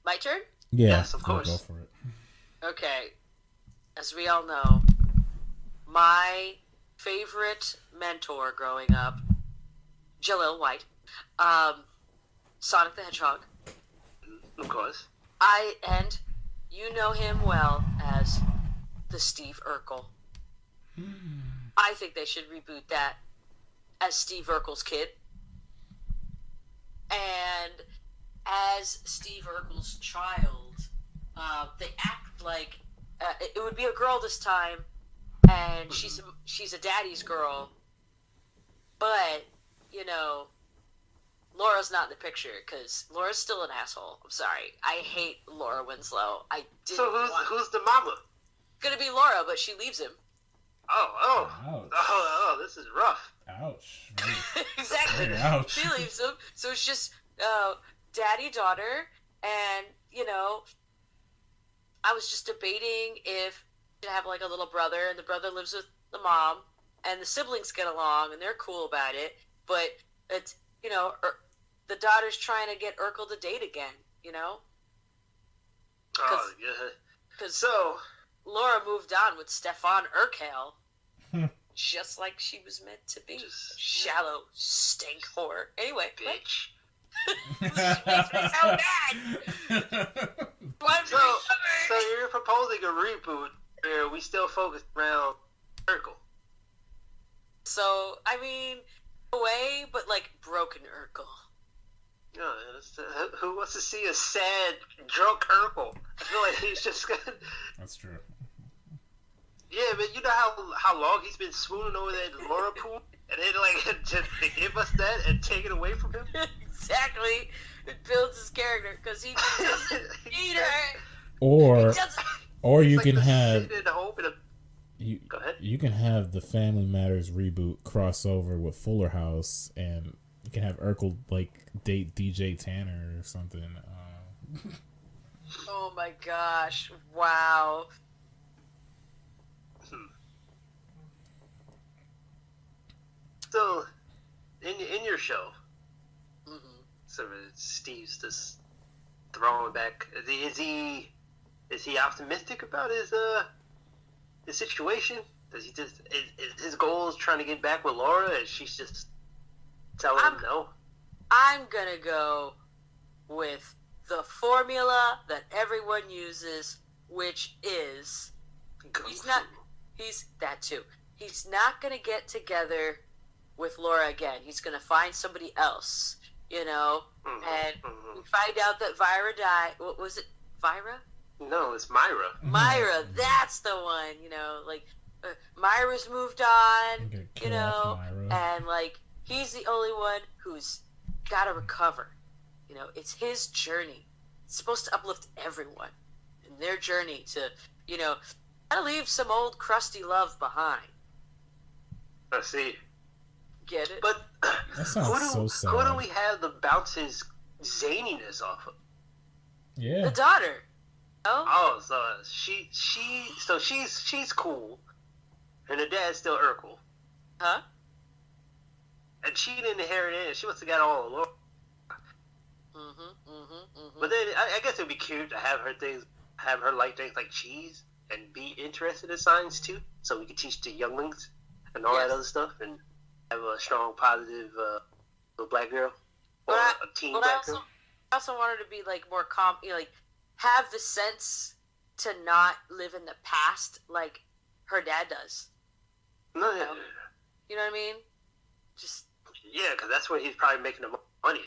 my turn? Yeah. Yes, of course. Go for it. Okay. As we all know, my favorite mentor growing up, Jalil White, Sonic the Hedgehog. Of course. And you know him well as the Steve Urkel. I think they should reboot that as Steve Urkel's kid. And as Steve Urkel's child, they act like it would be a girl this time, and she's a daddy's girl, but you know, Laura's not in the picture because Laura's still an asshole. I'm sorry, I hate Laura Winslow. I didn't. So who's the mama? Gonna be Laura, but she leaves him. Oh, this is rough. Ouch. Exactly. Ouch. She leaves him, so it's just daddy daughter, and you know, I was just debating if to have like a little brother, and the brother lives with the mom, and the siblings get along, and they're cool about it, but it's, you know, the daughter's trying to get Urkel to date again, you know. Oh yeah. Because So Laura moved on with Stefan Urkel, just like she was meant to be. Shallow stink whore. Anyway, bitch. this makes me so bad. So you're proposing a reboot where we still focus around Urkel. So I mean, away, but like broken Urkel. No, who wants to see a sad, drunk Urkel? I feel like he's just gonna. That's true. Yeah, but you know how long he's been swooning over that Laura pool, and then like to give us that and take it away from him. Exactly, it builds his character because he doesn't need her. Or you It's can like the have sit and hope and Go ahead. You can have the Family Matters reboot crossover with Fuller House, and you can have Urkel like date DJ Tanner or something. Oh my gosh! Wow. So, in your show, Mm-hmm. so Steve's just throwing back. Is he optimistic about his situation? Does he just is his goal is trying to get back with Laura, and she's just telling him no? I'm gonna go with the formula that everyone uses, which is he's that too. He's not gonna get together with Laura again. He's gonna find somebody else, you know. And we find out that Vyra died. What was it, Vyra? No, it's Myra. Myra, that's the one. You know, like Myra's moved on. You know, and like he's the only one who's got to recover. You know, it's his journey. It's supposed to uplift everyone in their journey to, you know, gotta leave some old crusty love behind. I see. Get it? But That sounds so sad. who do we have to bounce his zaniness off of? Yeah. The daughter. Oh, Oh, so she's cool, and the dad's still Urkel, huh? and she didn't inherit it. She must have got all along. But then I guess it'd be cute to have her like things like cheese and be interested in science too, so we could teach the younglings and all that other stuff, and have a strong, positive little black girl or a teen black girl. I also wanted to be like more you know, like have the sense to not live in the past like her dad does. No, You know what I mean? Just yeah, because that's where he's probably making the money.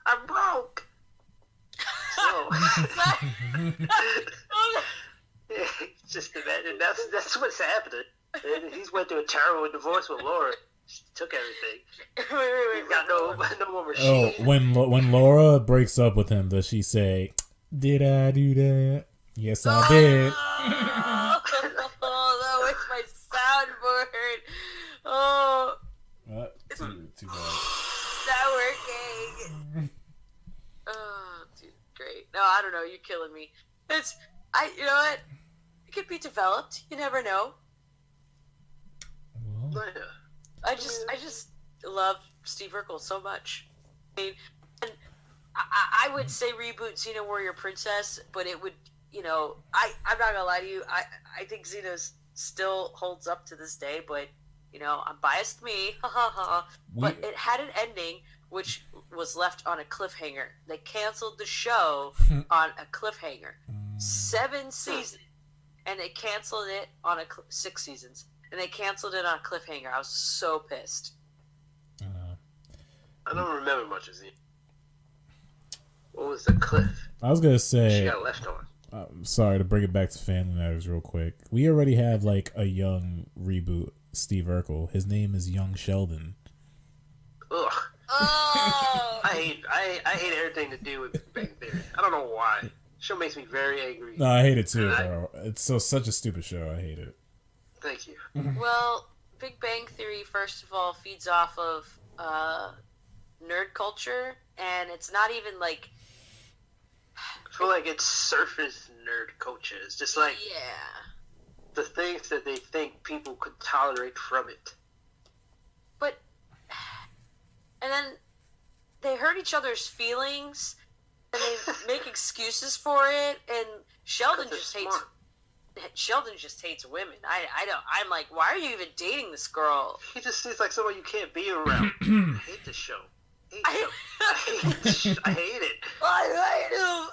I'm broke. So, yeah, just imagine that's what's happening. And he's went through a terrible divorce with Laura. She took everything. wait. He's got no more Oh, machine. when Laura breaks up with him, does she say, "Did I do that? Yes, I did." Oh, that was my soundboard. Oh, Too bad. it's not working. Oh, dude, great. No, I don't know. You're killing me. You know what? It could be developed. You never know. Well, Yeah. I just love Steve Urkel so much. I mean, and I would say reboot Xena Warrior Princess, but it would, you know, I'm not gonna lie to you. I think Xena still holds up to this day, but I'm biased me, ha ha ha. But it had an ending which was left on a cliffhanger. They canceled the show on a cliffhanger. 7 seasons, and they canceled it on 6 seasons, and they canceled it on a cliffhanger. I was so pissed. I don't remember much of it. What was the cliff? I was gonna say she got left on. I'm sorry to bring it back to Family Matters real quick. We already have like a young reboot, Steve Urkel. His name is Young Sheldon. Ugh. Oh! I hate everything to do with Big Bang Theory. I don't know why. Show makes me very angry. No, I hate it too, bro. It's such a stupid show. I hate it. Thank you. Well, Big Bang Theory, first of all, feeds off of nerd culture, and it's not even like... I feel like it's surface nerd culture. It's just like the things that they think people could tolerate from it. But, and then they hurt each other's feelings, and they make excuses for it, and Sheldon just hates women. I'm like, why are you even dating this girl? He just seems like someone you can't be around. I hate this show. I hate it. I hate him.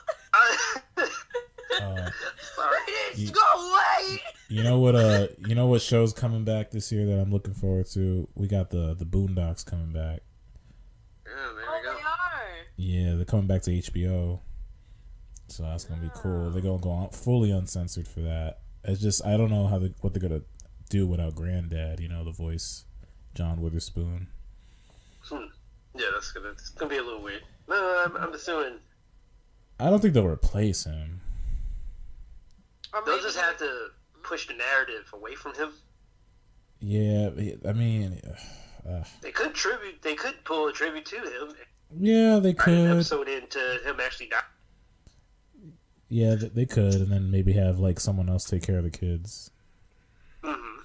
Sorry. Go away. You know what show's coming back this year that I'm looking forward to? We got the Boondocks coming back. Yeah, there we go. They are. Yeah, they're coming back to HBO. So that's gonna be cool. They're gonna go on fully uncensored for that. It's just I don't know what they're gonna do without Granddad. The voice, John Witherspoon. Yeah, it's gonna be a little weird. No, I'm assuming I don't think they'll replace him. Or they'll maybe just have to push the narrative away from him. Yeah, I mean, They could pull a tribute to him. yeah, they An could. episode into him actually dying. Yeah, they could, and then maybe have like someone else take care of the kids. Mm-hmm.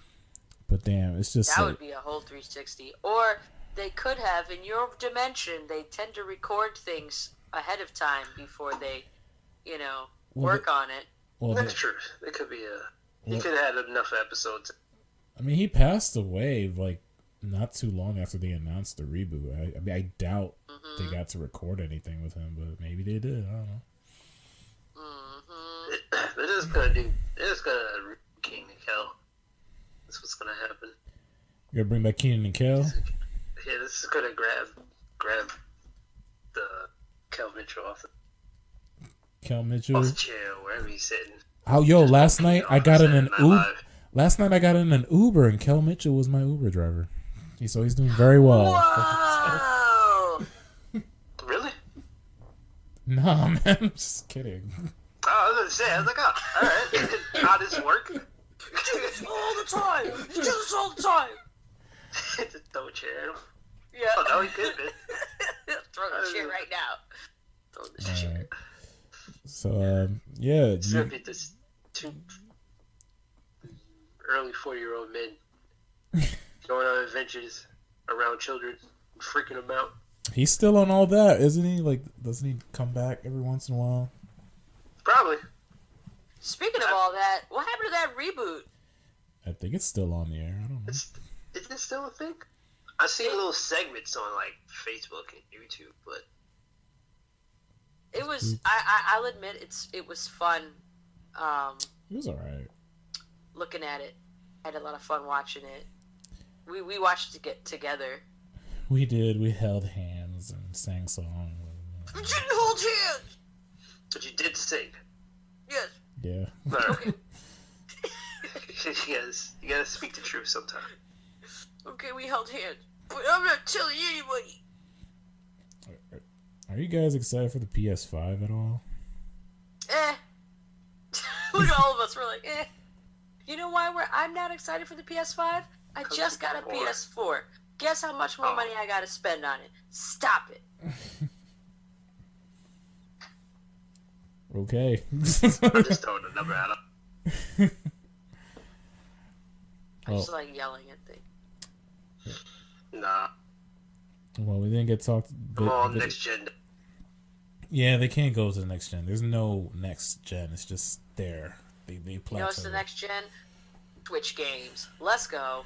But damn, it's just that like, would be a whole 360. Or they could have, in your dimension, they tend to record things ahead of time before they, work on it. well, That's true. It could be he could have had enough episodes. I mean, he passed away like not too long after they announced the reboot. I mean, I doubt they got to record anything with him, but maybe they did. I don't know. They're just gonna King and Kel. That's what's gonna happen. You gonna bring back Keenan and Kel? Yeah, this is gonna grab the Kel Mitchell off the chair wherever he's sitting. Oh, yo! Last night I got in an Uber. Last night I got in an Uber and Kel Mitchell was my Uber driver. So he's doing very well. Whoa! Really? No, man, I'm just kidding. Oh, I was gonna say, I was like, oh, all right. How does this work? You do this all the time. You do this all the time. Just throw a chair at him. Yeah. Oh, no, he could be. Throw the chair right now. Throw the chair. So, yeah. It's gonna be this 2 early 40-year-old men going on adventures around children, freaking them out. He's still on all that, isn't he? Like, doesn't he come back every once in a while? Probably. Speaking of all that, what happened to that reboot? I think it's still on the air. I don't know. Is it still a thing? I see little segments on like Facebook and YouTube, but It was. I'll admit it was fun. It was alright. Looking at it, I had a lot of fun watching it. We watched it together. We did. We held hands and sang songs. We didn't hold hands. you did sing. Yes. Yeah. Okay. You gotta speak the truth sometimes. Okay, we held hands, but I'm not telling anybody. Are you guys excited for the PS5 at all? Look at all of us. We're like, eh. You know why I'm not excited for the PS5? I just got a PS4. Guess how much more money I gotta spend on it? Stop it. Okay. I'm just throwing a number at him. I just like yelling at things. Nah. Well, we didn't get talked. I'm on next gen. Yeah, they can't go to the next gen. There's no next gen. It's just there. They You plateau. know what's the next gen? Twitch games. Let's go.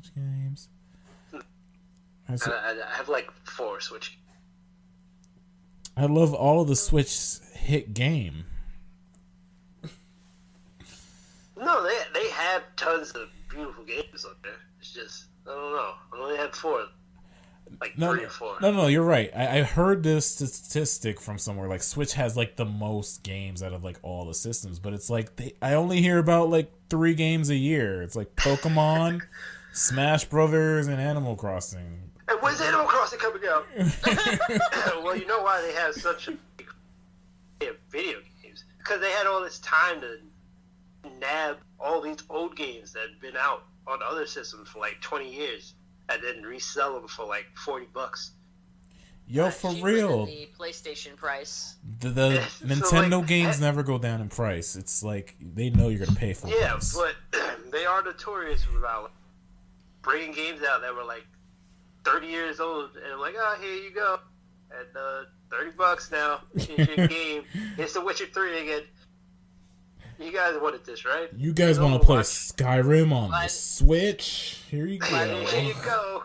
Switch games. I have like 4 Switch. I love all of the Switch hit game. No, they have tons of beautiful games on there. It's just, I don't know. I only had 4. Like 3 or 4. No, you're right. I heard this statistic from somewhere. Like, Switch has, like, the most games out of, like, all the systems. But it's like, I only hear about, like, 3 games a year. It's like Pokemon, Smash Brothers, and Animal Crossing. And when's Animal Crossing coming out? Well, you know why they have such a big video games? Because they had all this time to nab all these old games that had been out on other systems for like 20 years and then resell them for like $40. Yo, for Cheaper real. than the PlayStation price. The So, Nintendo like, games never go down in price. It's like they know you're gonna pay for it. Yeah, but they are notorious about bringing games out that were like 30 years old and like, oh, here you go, and $30 now. Here's your game. It's The Witcher 3 again. You guys wanted this, right? You guys want to play Skyrim on the Switch? Here you Here go. you go.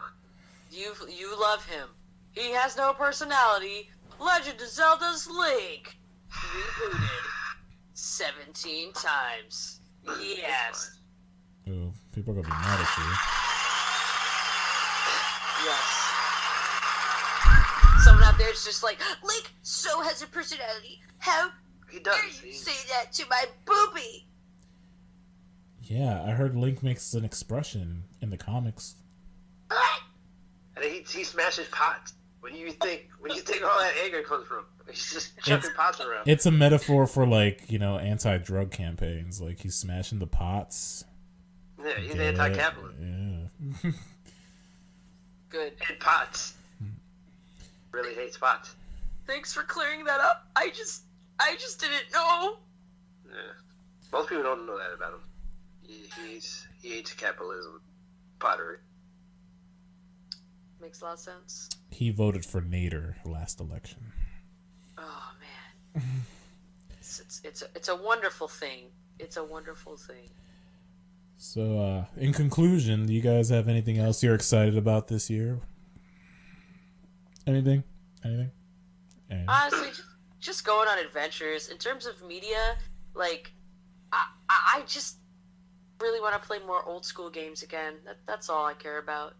You love him. He has no personality. Legend of Zelda's Link. Rebooted 17 times. Yes. Ooh, people are gonna be mad at you. Yes. Someone out there is just like, Link so has a personality. How He dare does. you say that to my boobie? Yeah, I heard Link makes an expression in the comics. And he smashes pots. Where do you think all that anger comes from? He's just chucking pots around. It's a metaphor for, like, you know, anti-drug campaigns. Like, he's smashing the pots. Yeah, he's Get it? anti-capitalist. Yeah. Good. And pots. Really hates pots. Thanks for clearing that up. I just didn't know. Yeah. Most people don't know that about him. He hates capitalism. Pottery. Makes a lot of sense. He voted for Nader last election. Oh man, it's a wonderful thing. It's a wonderful thing. So, in conclusion, do you guys have anything else you're excited about this year? Anything? Honestly, just going on adventures. In terms of media, like I just really want to play more old school games again. That's all I care about.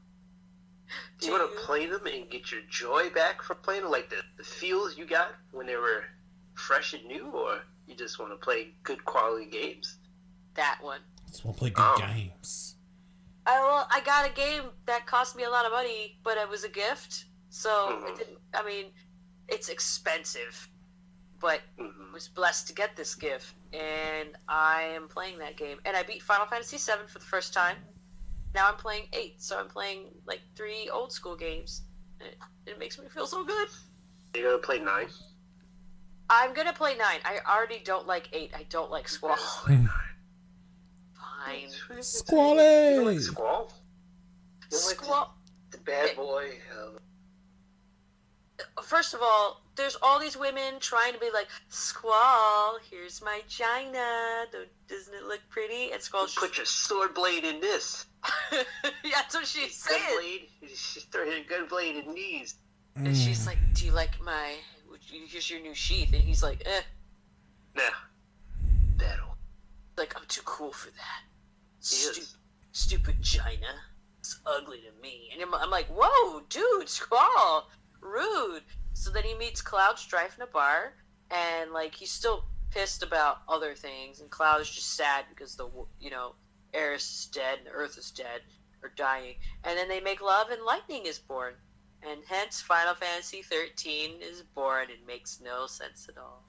Do you want to play them and get your joy back from playing them? Like the feels you got when they were fresh and new? Or you just want to play good quality games? That one. Just want to play good games. I got a game that cost me a lot of money, but it was a gift. So it didn't. I mean, it's expensive, but was blessed to get this gift, and I am playing that game. And I beat Final Fantasy VII for the first time. Now I'm playing 8, so I'm playing like 3 old school games. It makes me feel so good. You're gonna play 9? I'm gonna play 9. I already don't like 8. I don't like Squall. Fine. Squally! You don't like Squall? You don't like Squall. the bad boy? First of all, there's all these women trying to be like, Squall, here's my China. Doesn't it look pretty? And Squall's Put your sword blade in this. yeah, that's what she's saying. Gun blade. She's throwing her gun blade in these. And she's like, do you like my... Here's your new sheath. And he's like, Nah. Battle. Like, I'm too cool for that. He is. Stupid China. It's ugly to me. And I'm like, whoa, dude, Squall. Rude. So then he meets Cloud Strife in a bar. And, like, he's still pissed about other things. And Cloud is just sad because Eris is dead and the Earth is dead. Or dying. And then they make love and lightning is born. And hence Final Fantasy 13 is born. It makes no sense at all.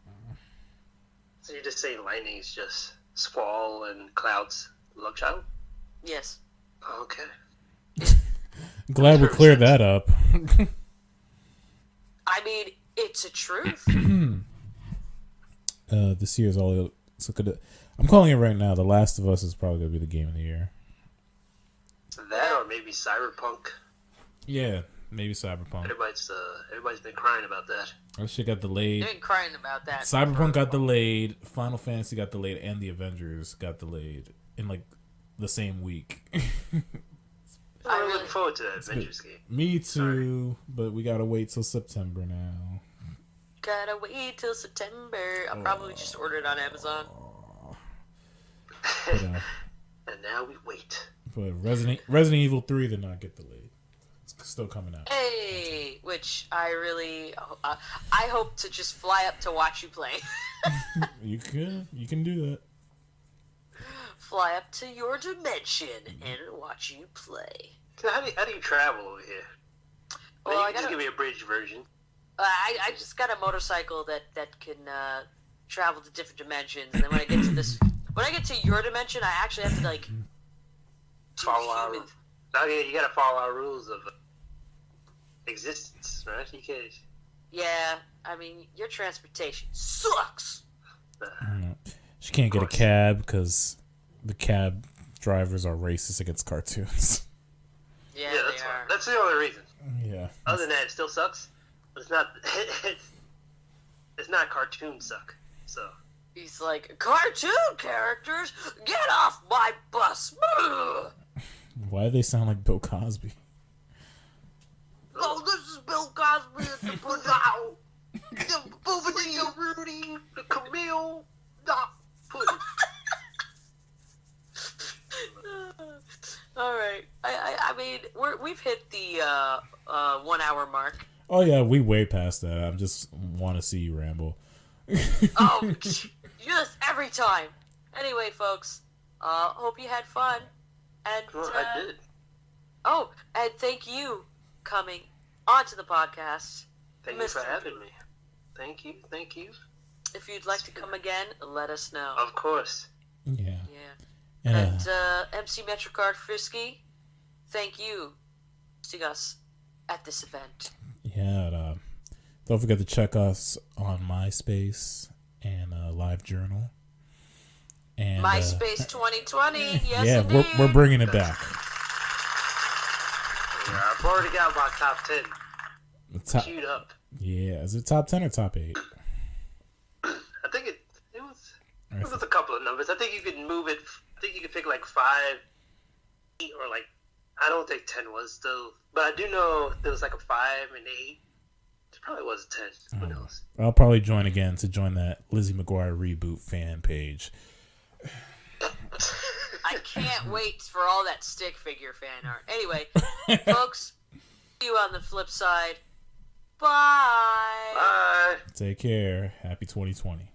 So you're just saying Lightning is just Squall and Cloud's love child? Yes. Okay. Glad we cleared that up. I mean, it's a truth. This year's all. I'm calling it right now. The Last of Us is probably gonna be the game of the year. That or maybe Cyberpunk. Yeah, maybe Cyberpunk. Everybody's been crying about that. That shit got delayed. They're crying about that. Cyberpunk got delayed. Final Fantasy got delayed, and the Avengers got delayed in like the same week. I'm looking forward to that Avengers game. Me too, but we gotta wait till September now. Gotta wait till September. I'll probably just order it on Amazon. But, And now we wait. but Resident Evil 3 did not get delayed. It's still coming out. Hey, which I really, I hope to just fly up to watch you play. You can do that. Fly up to your dimension and watch you play. So how do you travel over here? Well, You I can just gotta- give me a bridge version. I just got a motorcycle that can travel to different dimensions, and then when I get to your dimension, I actually have to like do Follow our human. you gotta follow our rules of existence, right? You can't. Yeah, I mean your transportation sucks. She can't get a cab because the cab drivers are racist against cartoons. Yeah, Yeah, they that's fine. are. That's the only reason. Yeah. Other than that, it still sucks. But it's not. It's not cartoon suck. So. He's like, cartoon characters, get off my bus. Why do they sound like Bill Cosby? Oh, this is Bill Cosby at the Banal. The Rudy, the Camille, not pudding. All right. I mean, we've hit the 1 hour mark. Oh yeah, we way past that. I just want to see you ramble. Oh, just every time. Anyway, folks, hope you had fun. And Well, I did. Oh, and thank you coming onto the podcast. Thank you for Mr. having me. Thank you. If you'd like to come again, let us know. Of course. Yeah. Yeah. Yeah. And MC Metrocard Frisky, thank you for seeing us at this event. Yeah. Don't forget to check us on MySpace and LiveJournal. And MySpace 2020, yes yeah, indeed. we're bringing it back. Yeah, I've already got my top 10 The top, queued up. yeah, is it top 10 or top 8? I think it was a couple of numbers. I think you could move it. I think you could pick like 5, 8, or like, I don't think 10 was still, but I do know there was like a 5 and 8. There probably was a 10. Who knows? I'll probably join again to join that Lizzie McGuire reboot fan page. I can't wait for all that stick figure fan art. Anyway, folks, see you on the flip side. Bye. Bye. Take care. Happy 2020.